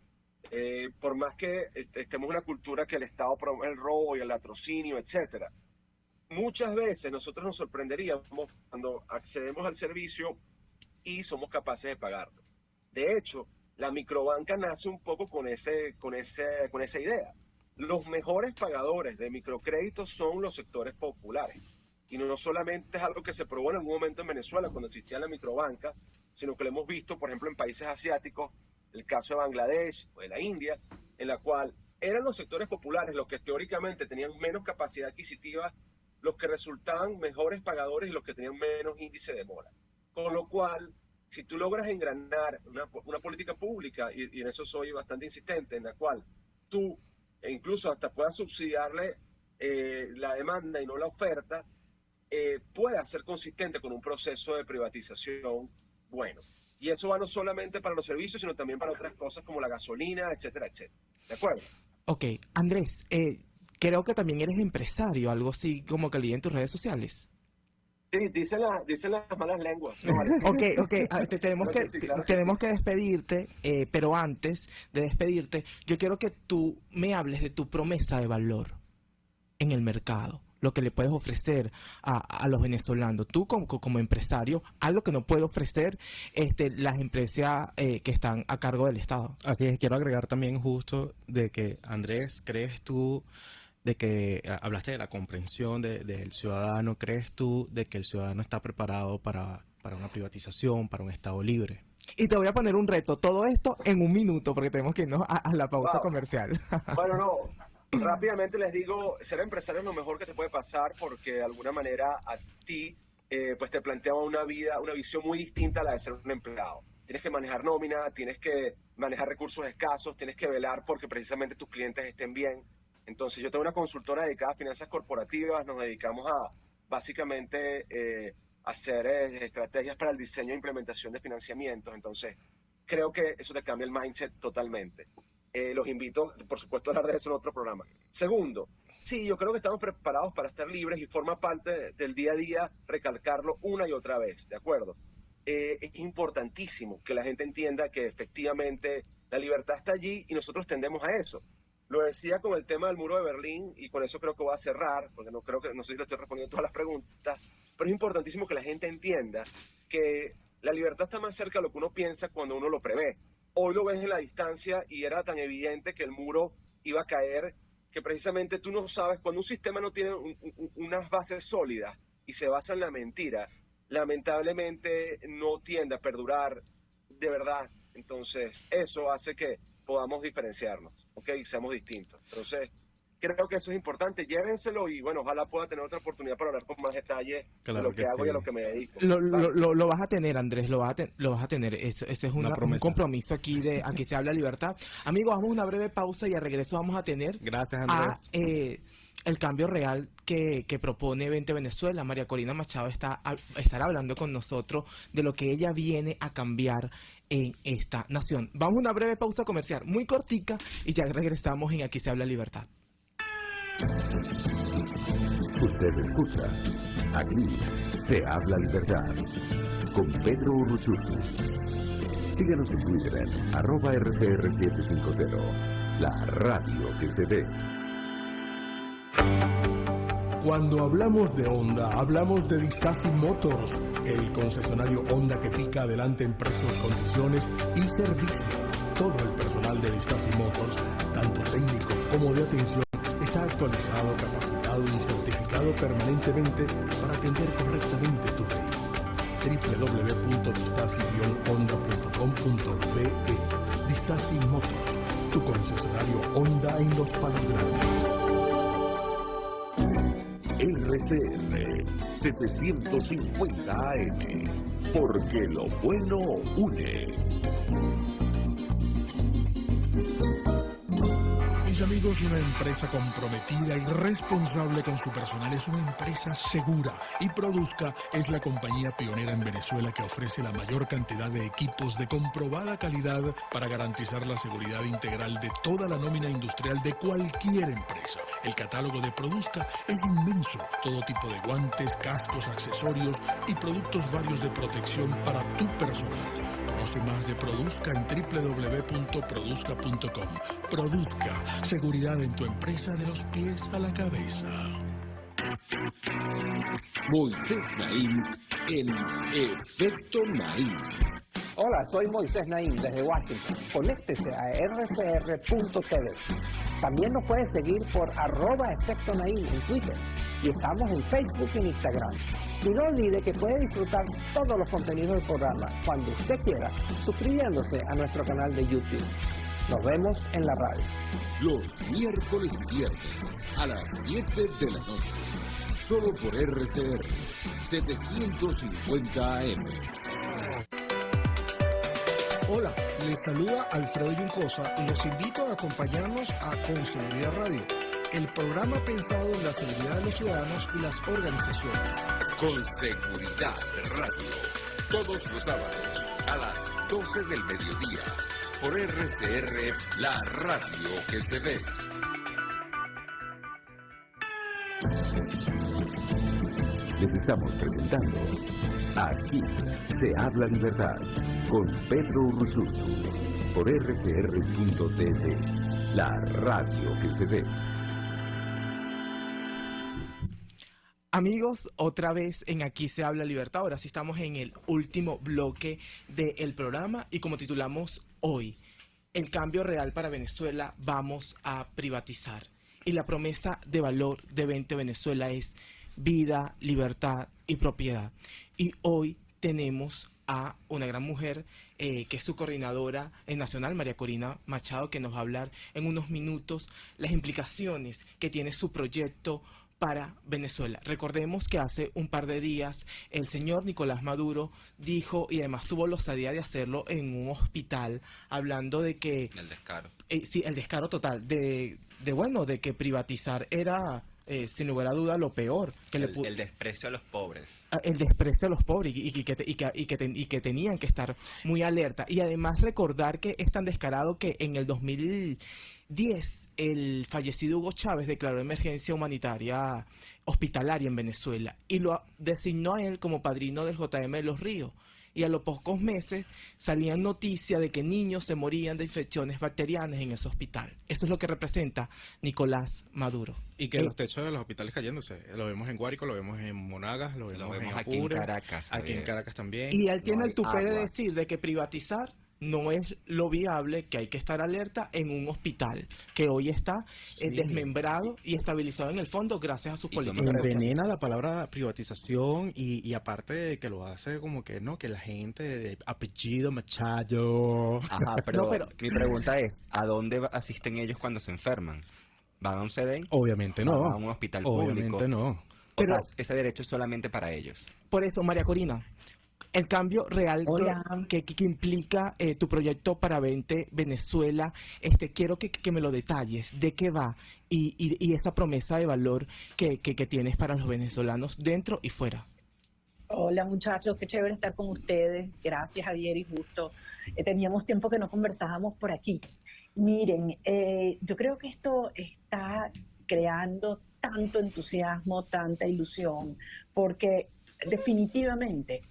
Por más que estemos en una cultura que el Estado promueve el robo y el latrocinio, etcétera. Muchas veces nosotros nos sorprenderíamos cuando accedemos al servicio y somos capaces de pagarlo. De hecho, la microbanca nace un poco con esa idea. Los mejores pagadores de microcréditos son los sectores populares. Y no solamente es algo que se probó en algún momento en Venezuela cuando existía la microbanca, sino que lo hemos visto, por ejemplo, en países asiáticos, el caso de Bangladesh o de la India, en la cual eran los sectores populares los que teóricamente tenían menos capacidad adquisitiva, los que resultaban mejores pagadores y los que tenían menos índice de mora. Con lo cual, si tú logras engranar una política pública, y en eso soy bastante insistente, en la cual tú incluso hasta puedas subsidiarle la demanda y no la oferta, puedas ser consistente con un proceso de privatización bueno. Y eso va no solamente para los servicios, sino también para otras cosas como la gasolina, etcétera, etcétera. ¿De acuerdo? Ok, Andrés, creo que también eres empresario, algo así como que leí en tus redes sociales. Sí, dicen las malas lenguas. No, vale. Ok, tenemos que despedirte, pero antes de despedirte, yo quiero que tú me hables de tu promesa de valor en el mercado. lo que le puedes ofrecer a los venezolanos? Tú como empresario, algo que no puede ofrecer las empresas que están a cargo del Estado. Así es, quiero agregar también justo de que, Andrés, ¿crees tú de que hablaste de la comprensión del ciudadano? ¿Crees tú de que el ciudadano está preparado para una privatización, para un Estado libre? Y te voy a poner un reto, todo esto en 1 minuto, porque tenemos que irnos a la pausa comercial. Bueno, no, rápidamente les digo, ser empresario es lo mejor que te puede pasar, porque de alguna manera a ti pues te plantea una visión muy distinta a la de ser un empleado. Tienes que manejar nómina, tienes que manejar recursos escasos, tienes que velar porque precisamente tus clientes estén bien. Entonces yo tengo una consultora dedicada a finanzas corporativas, nos dedicamos a básicamente hacer estrategias para el diseño e implementación de financiamientos. Entonces creo que eso te cambia el mindset totalmente. Los invito, por supuesto, a hablar de eso en otro programa. Segundo, sí, yo creo que estamos preparados para estar libres y forma parte del día a día recalcarlo una y otra vez, ¿de acuerdo? Es importantísimo que la gente entienda que efectivamente la libertad está allí y nosotros tendemos a eso. Lo decía con el tema del muro de Berlín y con eso creo que voy a cerrar, porque no sé si le estoy respondiendo todas las preguntas, pero es importantísimo que la gente entienda que la libertad está más cerca de lo que uno piensa cuando uno lo prevé. Hoy lo ves en la distancia y era tan evidente que el muro iba a caer que precisamente tú no sabes, cuando un sistema no tiene unas bases sólidas y se basa en la mentira, lamentablemente no tiende a perdurar de verdad. Entonces eso hace que podamos diferenciarnos, ¿ok? Seamos distintos. Entonces creo que eso es importante, llévenselo y bueno, ojalá pueda tener otra oportunidad para hablar con más detalle de lo que hago y a lo que me dedico. Lo vas a tener, Andrés, lo vas a tener. Ese es un compromiso aquí se habla libertad. Amigos, vamos a una breve pausa y al regreso vamos a tener Gracias, Andrés. el cambio real que propone 20 Venezuela. María Corina Machado estará hablando con nosotros de lo que ella viene a cambiar en esta nación. Vamos a una breve pausa comercial, muy cortica, y ya regresamos en Aquí se habla libertad. Usted escucha, aquí se habla libertad, con Pedro Urruzuno. Síguenos en Twitter en @RCR750, la radio que se ve. Cuando hablamos de Honda, hablamos de Distasi Motors, el concesionario Honda que pica adelante en precios, condiciones y servicio. Todo el personal de Distasi Motors, tanto técnico como de atención, está actualizado, capacitado y certificado permanentemente para atender correctamente tu vehículo. www.distasi-honda.com.be. Distasi Motors, tu concesionario Honda en Los Palos Grandes. RCR 750 AM, porque lo bueno une. Mis amigos, una empresa comprometida y responsable con su personal es una empresa segura, y Produzca es la compañía pionera en Venezuela que ofrece la mayor cantidad de equipos de comprobada calidad para garantizar la seguridad integral de toda la nómina industrial de cualquier empresa. El catálogo de Produzca es inmenso, todo tipo de guantes, cascos, accesorios y productos varios de protección para tu personal. Conoce más de Produzca en www.produzca.com. Produzca, seguridad en tu empresa de los pies a la cabeza. Moisés Naim en Efecto Naim. Hola, soy Moisés Naim desde Washington. Conéctese a rcr.tv. También nos puede seguir por @Efecto Naim en Twitter. Y estamos en Facebook y en Instagram. Y no olvide que puede disfrutar todos los contenidos del programa cuando usted quiera, suscribiéndose a nuestro canal de YouTube. Nos vemos en la radio. Los miércoles y viernes a las 7 de la noche. Solo por RCR 750 AM. Hola, les saluda Alfredo Yuncosa y los invito a acompañarnos a Con Seguridad Radio, el programa pensado en la seguridad de los ciudadanos y las organizaciones. Con Seguridad Radio, todos los sábados a las 12 del mediodía, por RCR, la radio que se ve. Les estamos presentando Aquí se habla libertad, con Pedro Urruzuno, por RCR.tv, la radio que se ve. Amigos, otra vez en Aquí se habla libertad. Ahora sí estamos en el último bloque del programa y como titulamos hoy, el cambio real para Venezuela, vamos a privatizar. Y la promesa de valor de 20 Venezuela es vida, libertad y propiedad. Y hoy tenemos a una gran mujer que es su coordinadora nacional, María Corina Machado, que nos va a hablar en unos minutos las implicaciones que tiene su proyecto para Venezuela. Recordemos que hace un par de días el señor Nicolás Maduro dijo, y además tuvo la osadía de hacerlo en un hospital, hablando de que... El descaro. Sí, el descaro total, de que privatizar era... sin lugar a duda lo peor que el desprecio a los pobres, el desprecio a los pobres y que tenían que estar muy alerta, y además recordar que es tan descarado que en el 2010 el fallecido Hugo Chávez declaró emergencia humanitaria hospitalaria en Venezuela y lo designó a él como padrino del JM de los Ríos. Y a los pocos meses salían noticias de que niños se morían de infecciones bacterianas en ese hospital. Eso es lo que representa Nicolás Maduro. Y que los techos de los hospitales cayéndose. Lo vemos en Guárico, lo vemos en Monagas, lo vemos en aquí Apure, en Caracas. Aquí en Caracas también. Y él tiene no el tupé de agua. decir de que privatizar no es lo viable, que hay que estar alerta en un hospital que hoy está desmembrado y estabilizado en el fondo gracias a sus políticas. Envenena la palabra privatización y aparte de que lo hace como que no, que la gente de apellido Machado. Ajá, pero mi pregunta es, ¿a dónde asisten ellos cuando se enferman? ¿Van a un CDN? Obviamente no. ¿Van a un hospital Obviamente público? no. Pero, ese derecho es solamente para ellos. Por eso, María Corina, el cambio real que implica tu proyecto para 20 Venezuela, quiero que me lo detalles, de qué va y esa promesa de valor que tienes para los venezolanos dentro y fuera. Hola muchachos, qué chévere estar con ustedes. Gracias Javier y Justo. Teníamos tiempo que no conversábamos por aquí. Miren, yo creo que esto está creando tanto entusiasmo, tanta ilusión, porque definitivamente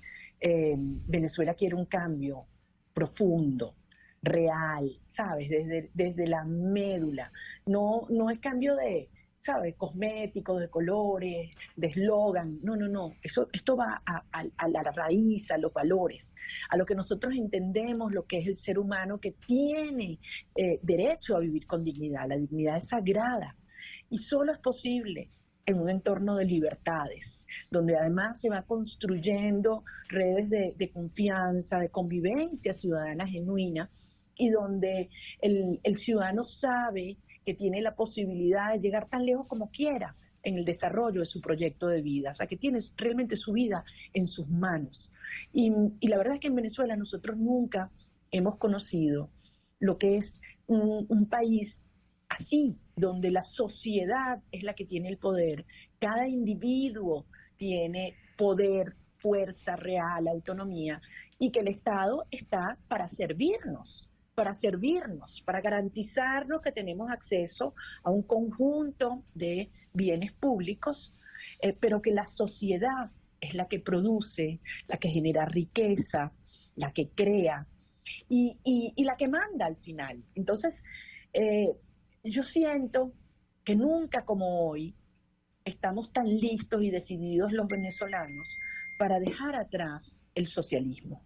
Venezuela quiere un cambio profundo, real, ¿sabes? Desde la médula. No es cambio de, ¿sabes? Cosméticos, de colores, de eslogan. No. Esto va a la raíz, a los valores, a lo que nosotros entendemos, lo que es el ser humano que tiene derecho a vivir con dignidad. La dignidad es sagrada y solo es posible en un entorno de libertades, donde además se va construyendo redes de confianza, de convivencia ciudadana genuina, y donde el ciudadano sabe que tiene la posibilidad de llegar tan lejos como quiera en el desarrollo de su proyecto de vida, o sea, que tiene realmente su vida en sus manos. Y la verdad es que en Venezuela nosotros nunca hemos conocido lo que es un país así, donde la sociedad es la que tiene el poder, cada individuo tiene poder, fuerza real, autonomía, y que el Estado está para servirnos, para garantizarnos que tenemos acceso a un conjunto de bienes públicos, pero que la sociedad es la que produce, la que genera riqueza, la que crea y la que manda al final. Entonces, yo siento que nunca como hoy estamos tan listos y decididos los venezolanos para dejar atrás el socialismo.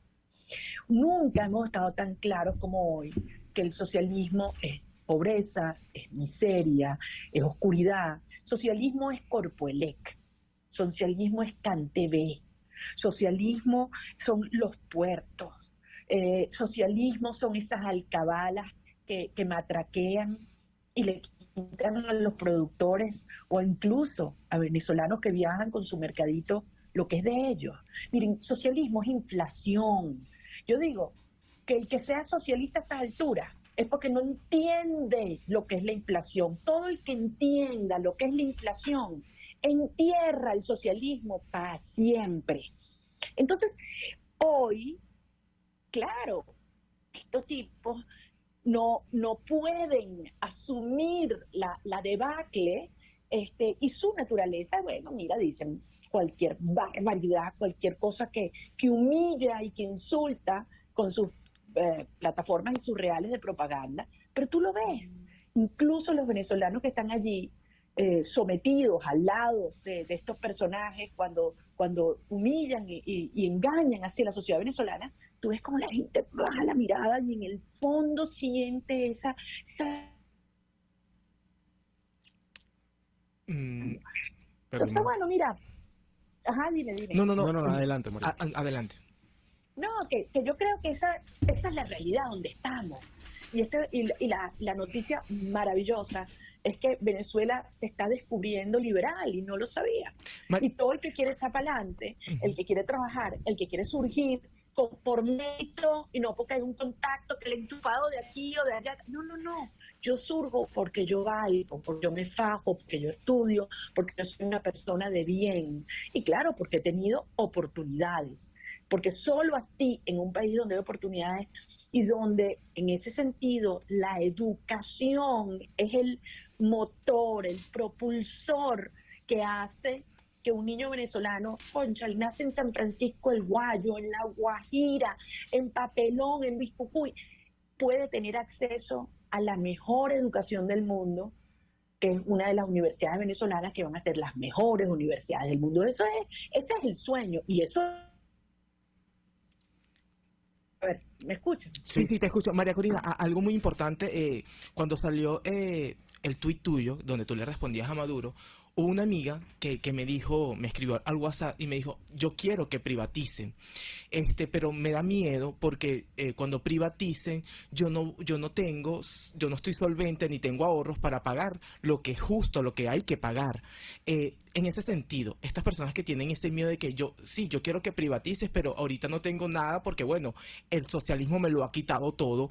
Nunca hemos estado tan claros como hoy que el socialismo es pobreza, es miseria, es oscuridad. Socialismo es Corpoelec, socialismo es CanTV, socialismo son los puertos, socialismo son esas alcabalas que matraquean y le quitan a los productores o incluso a venezolanos que viajan con su mercadito lo que es de ellos. Miren, socialismo es inflación. Yo digo que el que sea socialista a estas alturas es porque no entiende lo que es la inflación. Todo el que entienda lo que es la inflación entierra el socialismo para siempre. Entonces, hoy, claro, estos tipos no pueden asumir la debacle y su naturaleza, bueno, mira, dicen cualquier barbaridad, cualquier cosa que humilla y que insulta con sus plataformas y sus reales de propaganda, pero tú lo ves, incluso los venezolanos que están allí sometidos al lado de estos personajes cuando humillan y engañan así a la sociedad venezolana, tú ves como la gente baja la mirada y en el fondo siente esa Entonces, bueno, mira. Ajá, dime. No, adelante, María. Adelante. No, que yo creo que esa es la realidad donde estamos. Y la noticia maravillosa es que Venezuela se está descubriendo liberal y no lo sabía. Y todo el que quiere echar para adelante, el que quiere trabajar, el que quiere surgir por mérito y no porque hay un contacto que le he enchufado de aquí o de allá. No. Yo surjo porque yo valgo, porque yo me fajo, porque yo estudio, porque yo soy una persona de bien. Y claro, porque he tenido oportunidades. Porque solo así, en un país donde hay oportunidades y donde en ese sentido la educación es el motor, el propulsor que hace que un niño venezolano, concha, nace en San Francisco el Guayo, en La Guajira, en Papelón, en Biscucuy, puede tener acceso a la mejor educación del mundo, que es una de las universidades venezolanas que van a ser las mejores universidades del mundo. Ese es el sueño, y eso... A ver, ¿me escuchan? Sí, te escucho. María Corina, algo muy importante, cuando salió el tuit tuyo, donde tú le respondías a Maduro, hubo una amiga que me escribió al WhatsApp y me dijo, yo quiero que privaticen, pero me da miedo porque cuando privaticen yo no estoy solvente ni tengo ahorros para pagar lo que es justo, lo que hay que pagar. En ese sentido, estas personas que tienen ese miedo de que yo quiero que privatices, pero ahorita no tengo nada porque bueno, el socialismo me lo ha quitado todo.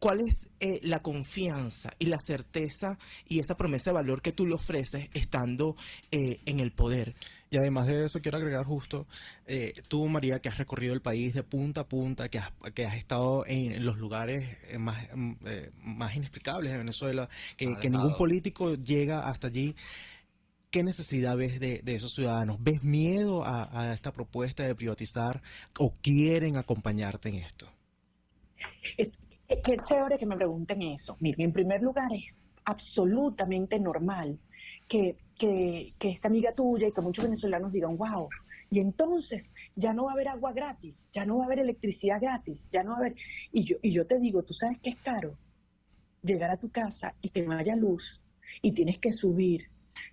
¿Cuál es la confianza y la certeza y esa promesa de valor que tú le ofreces estando en el poder? Y además de eso, quiero agregar justo, tú, María, que has recorrido el país de punta a punta, que has estado en los lugares más inexplicables de Venezuela, que ningún político llega hasta allí. ¿Qué necesidad ves de esos ciudadanos? ¿Ves miedo a esta propuesta de privatizar o quieren acompañarte en esto? Qué chévere que me pregunten eso. Miren, en primer lugar, es absolutamente normal que esta amiga tuya y que muchos venezolanos digan, wow, y entonces ya no va a haber agua gratis, ya no va a haber electricidad gratis, ya no va a haber... Y yo te digo, ¿tú sabes qué es caro? Llegar a tu casa y que no haya luz y tienes que subir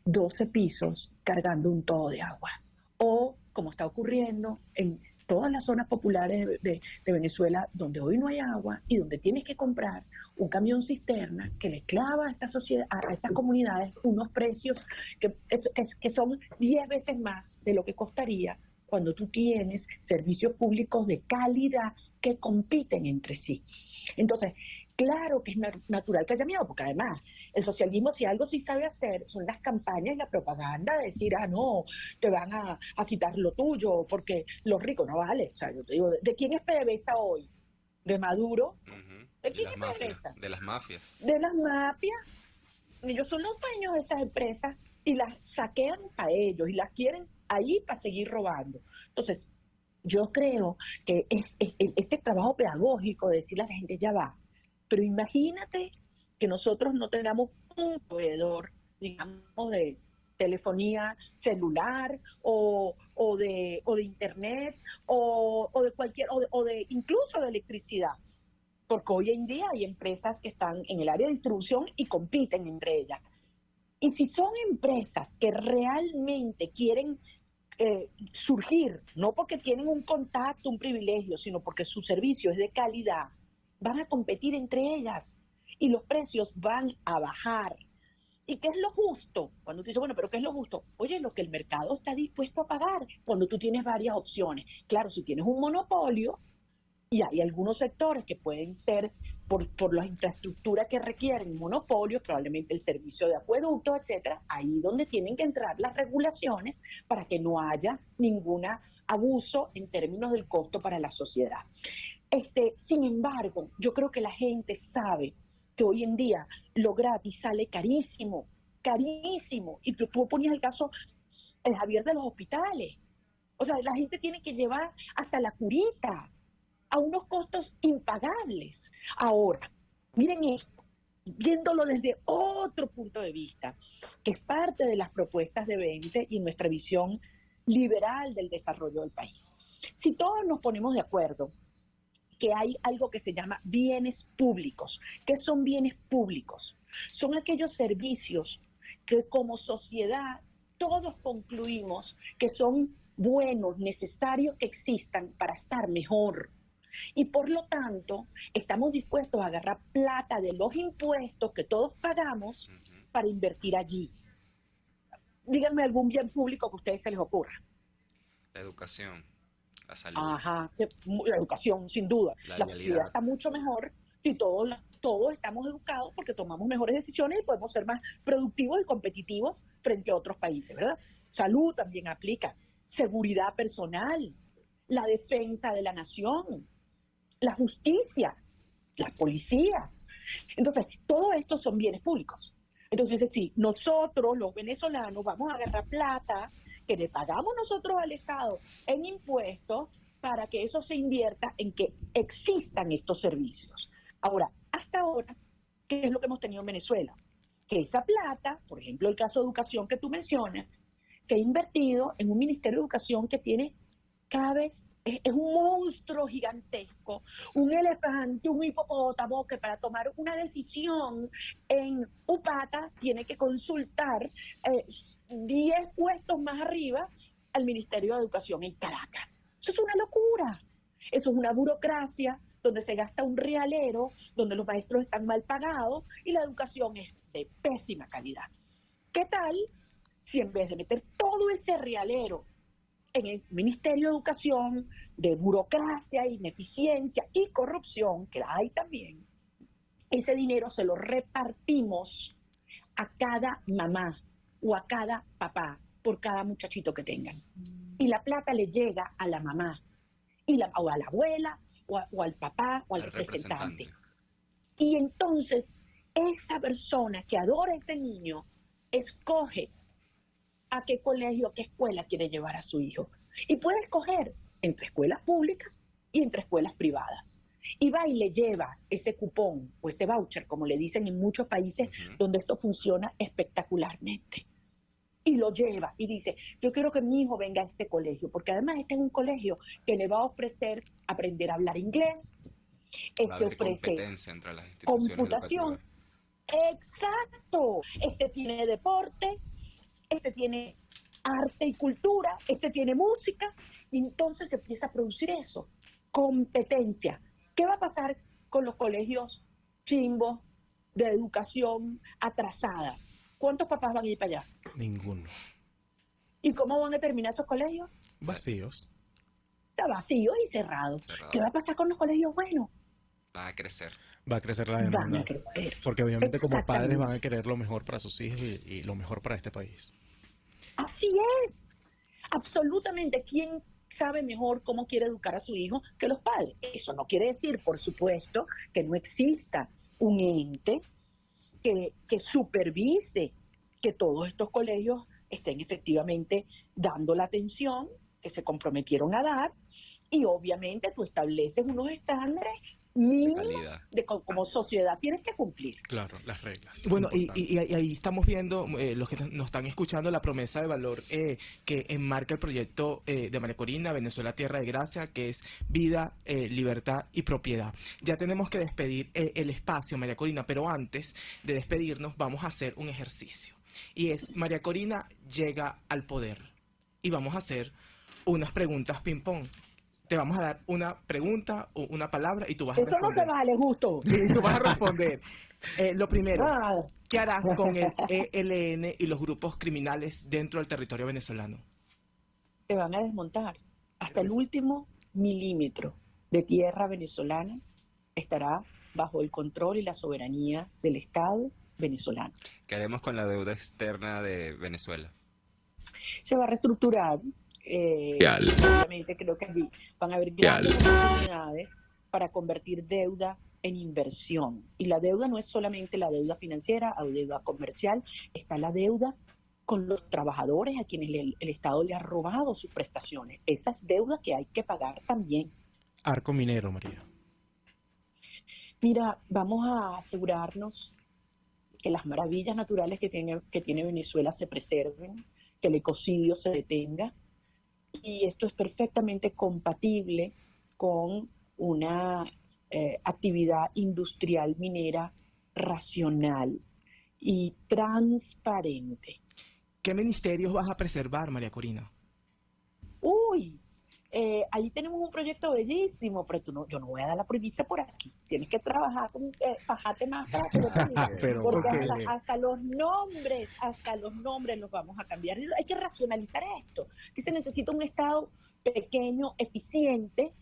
12 pisos cargando un todo de agua. O, como está ocurriendo en todas las zonas populares de Venezuela, donde hoy no hay agua y donde tienes que comprar un camión cisterna que le clava a esta sociedad, a estas comunidades, unos precios que son 10 veces más de lo que costaría cuando tú tienes servicios públicos de calidad que compiten entre sí. Entonces, claro que es natural que haya miedo, porque además el socialismo, si algo sí sabe hacer, son las campañas y la propaganda de decir, no, te van a quitar lo tuyo, porque los ricos no vale. O sea, yo te digo, ¿de quién es PDVSA hoy? ¿De Maduro? ¿De quién es PDVSA? De las mafias. De las mafias. Ellos son los dueños de esas empresas y las saquean para ellos y las quieren allí para seguir robando. Entonces, yo creo que este trabajo pedagógico de decirle a la gente, ya va, pero imagínate que nosotros no tengamos un proveedor, digamos, de telefonía celular o de internet o de cualquier, incluso de electricidad. Porque hoy en día hay empresas que están en el área de distribución y compiten entre ellas. Y si son empresas que realmente quieren surgir, no porque tienen un contacto, un privilegio, sino porque su servicio es de calidad, van a competir entre ellas y los precios van a bajar. ¿Y qué es lo justo? Cuando tú dices, bueno, ¿pero qué es lo justo? Oye, lo que el mercado está dispuesto a pagar cuando tú tienes varias opciones. Claro, si tienes un monopolio y hay algunos sectores que pueden ser por la infraestructura que requieren monopolios, probablemente el servicio de acueductos, etcétera, ahí donde tienen que entrar las regulaciones para que no haya ningún abuso en términos del costo para la sociedad. Sin embargo, yo creo que la gente sabe que hoy en día lo gratis sale carísimo, carísimo. Y tú ponías el caso, el Javier, de los hospitales. O sea, la gente tiene que llevar hasta la curita a unos costos impagables. Ahora, miren esto, viéndolo desde otro punto de vista, que es parte de las propuestas de 20 y nuestra visión liberal del desarrollo del país. Si todos nos ponemos de acuerdo que hay algo que se llama bienes públicos. ¿Qué son bienes públicos? Son aquellos servicios que como sociedad todos concluimos que son buenos, necesarios que existan para estar mejor. Y por lo tanto, estamos dispuestos a agarrar plata de los impuestos que todos pagamos para invertir allí. Díganme algún bien público que a ustedes se les ocurra. La educación, la salud. Ajá, la educación, sin duda. La sociedad está mucho mejor si todos estamos educados porque tomamos mejores decisiones y podemos ser más productivos y competitivos frente a otros países, ¿verdad? Salud también aplica. Seguridad personal, la defensa de la nación, la justicia, las policías. Entonces, todo esto son bienes públicos. Entonces, si nosotros, los venezolanos, vamos a agarrar plata que le pagamos nosotros al Estado en impuestos para que eso se invierta en que existan estos servicios. Ahora, hasta ahora, ¿qué es lo que hemos tenido en Venezuela? Que esa plata, por ejemplo, el caso de educación que tú mencionas, se ha invertido en un Ministerio de Educación que tiene cada vez, es un monstruo gigantesco, un elefante, un hipopótamo que para tomar una decisión en Upata tiene que consultar 10 puestos más arriba al Ministerio de Educación en Caracas. Eso es una locura. Eso es una burocracia donde se gasta un realero, donde los maestros están mal pagados y la educación es de pésima calidad. ¿Qué tal si en vez de meter todo ese realero en el Ministerio de Educación, de burocracia, ineficiencia y corrupción, que hay también, ese dinero se lo repartimos a cada mamá o a cada papá por cada muchachito que tengan? Y la plata le llega a la mamá, o a la abuela, o al papá, o al representante. Y entonces, esa persona que adora a ese niño, escoge a qué colegio, a qué escuela quiere llevar a su hijo. Y puede escoger entre escuelas públicas y entre escuelas privadas. Y va y le lleva ese cupón o ese voucher, como le dicen en muchos países donde esto funciona espectacularmente. Y lo lleva y dice, yo quiero que mi hijo venga a este colegio, porque además este es un colegio que le va a ofrecer aprender a hablar inglés, ofrece competencia entre las instituciones computación. educativas. Exacto. Este tiene deporte, este tiene arte y cultura, este tiene música, y entonces se empieza a producir eso, competencia. ¿Qué va a pasar con los colegios chimbos de educación atrasada? ¿Cuántos papás van a ir para allá? Ninguno. ¿Y cómo van a terminar esos colegios? Vacíos. Está vacíos y cerrados. ¿Qué va a pasar con los colegios buenos? Va a crecer. Va a crecer la demanda. Van a crecer. Porque obviamente como padres van a querer lo mejor para sus hijos y lo mejor para este país. Así es. Absolutamente. ¿Quién sabe mejor cómo quiere educar a su hijo que los padres? Eso no quiere decir, por supuesto, que no exista un ente que supervise que todos estos colegios estén efectivamente dando la atención que se comprometieron a dar, y obviamente tú estableces unos estándares mínimos de como sociedad tienes que cumplir. Claro, las reglas. Bueno, y ahí estamos viendo, los que nos están escuchando, la promesa de valor que enmarca el proyecto de María Corina, Venezuela Tierra de Gracia, que es vida, libertad y propiedad. Ya tenemos que despedir el espacio, María Corina, pero antes de despedirnos vamos a hacer un ejercicio. Y es, María Corina llega al poder y vamos a hacer unas preguntas ping-pong. Te vamos a dar una pregunta o una palabra y tú vas a responder. Eso no se vale, justo. Y tú vas a responder. Lo primero, ¿qué harás con el ELN y los grupos criminales dentro del territorio venezolano? Te van a desmontar. Hasta el último milímetro de tierra venezolana estará bajo el control y la soberanía del Estado venezolano. ¿Qué haremos con la deuda externa de Venezuela? Se va a reestructurar. Obviamente creo que allí van a haber grandes oportunidades para convertir deuda en inversión. Y la deuda no es solamente la deuda financiera o deuda comercial, está la deuda con los trabajadores a quienes el Estado le ha robado sus prestaciones. Esas deudas que hay que pagar también. Arco minero, María. Mira, vamos a asegurarnos que las maravillas naturales que tiene Venezuela se preserven, que el ecocidio se detenga, y esto es perfectamente compatible con una actividad industrial minera racional y transparente. ¿Qué ministerios vas a preservar, María Corina? Uy, ahí tenemos un proyecto bellísimo, pero yo no voy a dar la primicia por aquí. Tienes que trabajar, fajate más para que lo tengas. Porque hasta los nombres los vamos a cambiar. Hay que racionalizar esto. Que se necesita un Estado pequeño, eficiente,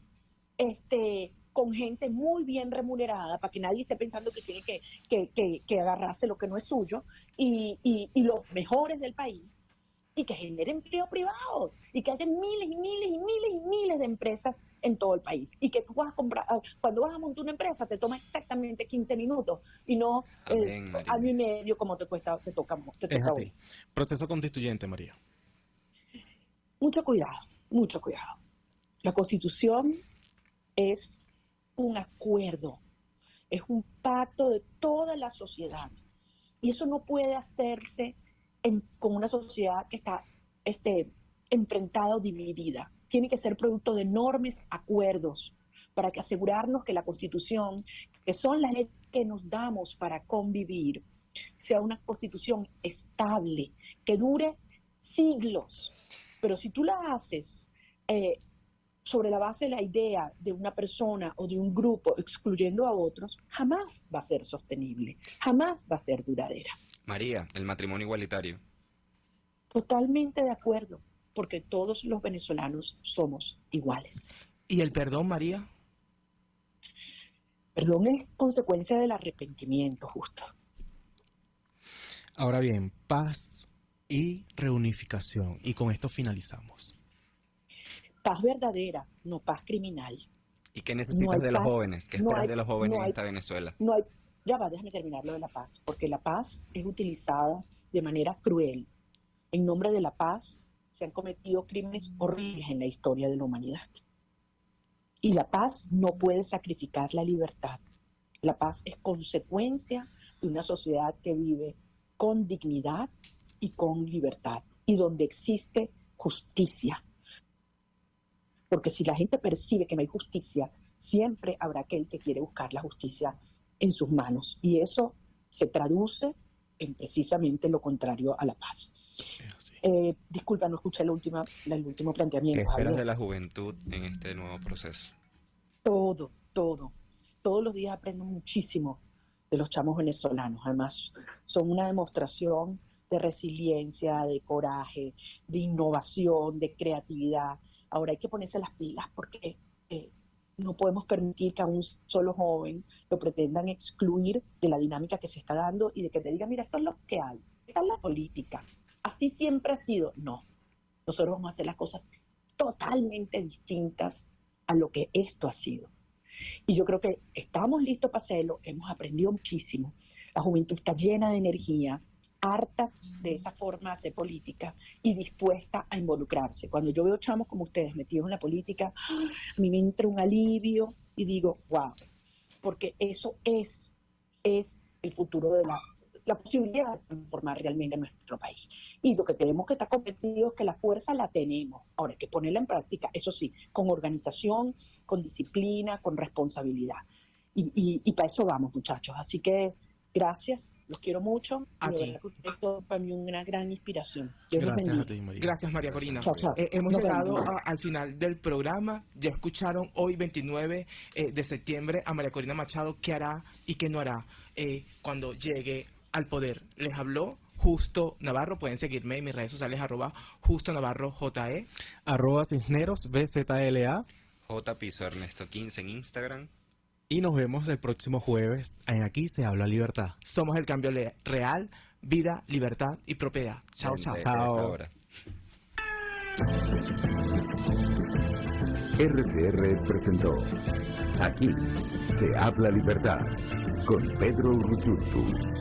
con gente muy bien remunerada, para que nadie esté pensando que tiene que agarrarse lo que no es suyo, y los mejores del país, y que genere empleo privado, y que haya miles y miles y miles y miles de empresas en todo el país, y que tú vas a comprar, cuando vas a montar una empresa te toma exactamente 15 minutos, y no año y medio como te toca Es así. hoy. Proceso constituyente, María. Mucho cuidado, mucho cuidado. La Constitución es un acuerdo, es un pacto de toda la sociedad, y eso no puede hacerse con una sociedad que está enfrentada o dividida. Tiene que ser producto de enormes acuerdos para que asegurarnos que la Constitución, que son las leyes que nos damos para convivir, sea una Constitución estable, que dure siglos. Pero si tú la haces sobre la base de la idea de una persona o de un grupo excluyendo a otros, jamás va a ser sostenible, jamás va a ser duradera. María, el matrimonio igualitario. Totalmente de acuerdo, porque todos los venezolanos somos iguales. ¿Y el perdón, María? Perdón es consecuencia del arrepentimiento, justo. Ahora bien, paz y reunificación. Y con esto finalizamos. Paz verdadera, no paz criminal. ¿Y qué necesitas de los jóvenes? ¿Qué esperas de los jóvenes en esta Venezuela? Ya va, déjame terminar lo de la paz, porque la paz es utilizada de manera cruel. En nombre de la paz se han cometido crímenes horribles en la historia de la humanidad. Y la paz no puede sacrificar la libertad. La paz es consecuencia de una sociedad que vive con dignidad y con libertad, y donde existe justicia. Porque si la gente percibe que no hay justicia, siempre habrá aquel que quiere buscar la justicia en sus manos. Y eso se traduce en precisamente lo contrario a la paz. Disculpa, no escuché el último planteamiento. ¿Qué esperas Javier. de la juventud en este nuevo proceso? Todo. Todos los días aprendo muchísimo de los chamos venezolanos. Además, son una demostración de resiliencia, de coraje, de innovación, de creatividad. Ahora hay que ponerse las pilas porque no podemos permitir que a un solo joven lo pretendan excluir de la dinámica que se está dando y de que te digan, mira, esto es lo que hay, esta es la política, así siempre ha sido. No, nosotros vamos a hacer las cosas totalmente distintas a lo que esto ha sido. Y yo creo que estamos listos para hacerlo, hemos aprendido muchísimo, la juventud está llena de energía, harta de esa forma de hacer política y dispuesta a involucrarse. Cuando yo veo chamos como ustedes metidos en la política, a mí me entra un alivio y digo, wow, porque eso es el futuro de la posibilidad de transformar realmente nuestro país. Y lo que tenemos que estar convencidos es que la fuerza la tenemos. Ahora hay que ponerla en práctica, eso sí, con organización, con disciplina, con responsabilidad. Y para eso vamos, muchachos. Así que gracias, los quiero mucho. Esto es para mí una gran inspiración. Gracias a ti, María. Gracias, María Corina. Chao, chao. Hemos Nos llegado vemos. al final del programa. Ya escucharon hoy, 29 de septiembre, a María Corina Machado qué hará y qué no hará cuando llegue al poder. Les habló Justo Navarro. Pueden seguirme en mis redes sociales, @JustoNavarroJE. @Cisneros, BZLA. J. Piso Ernesto 15 en Instagram. Y nos vemos el próximo jueves en Aquí se habla libertad. Somos el cambio real, vida, libertad y propiedad. Chao, chao. Chao. RCR presentó Aquí se habla libertad con Pedro Urruchurtu.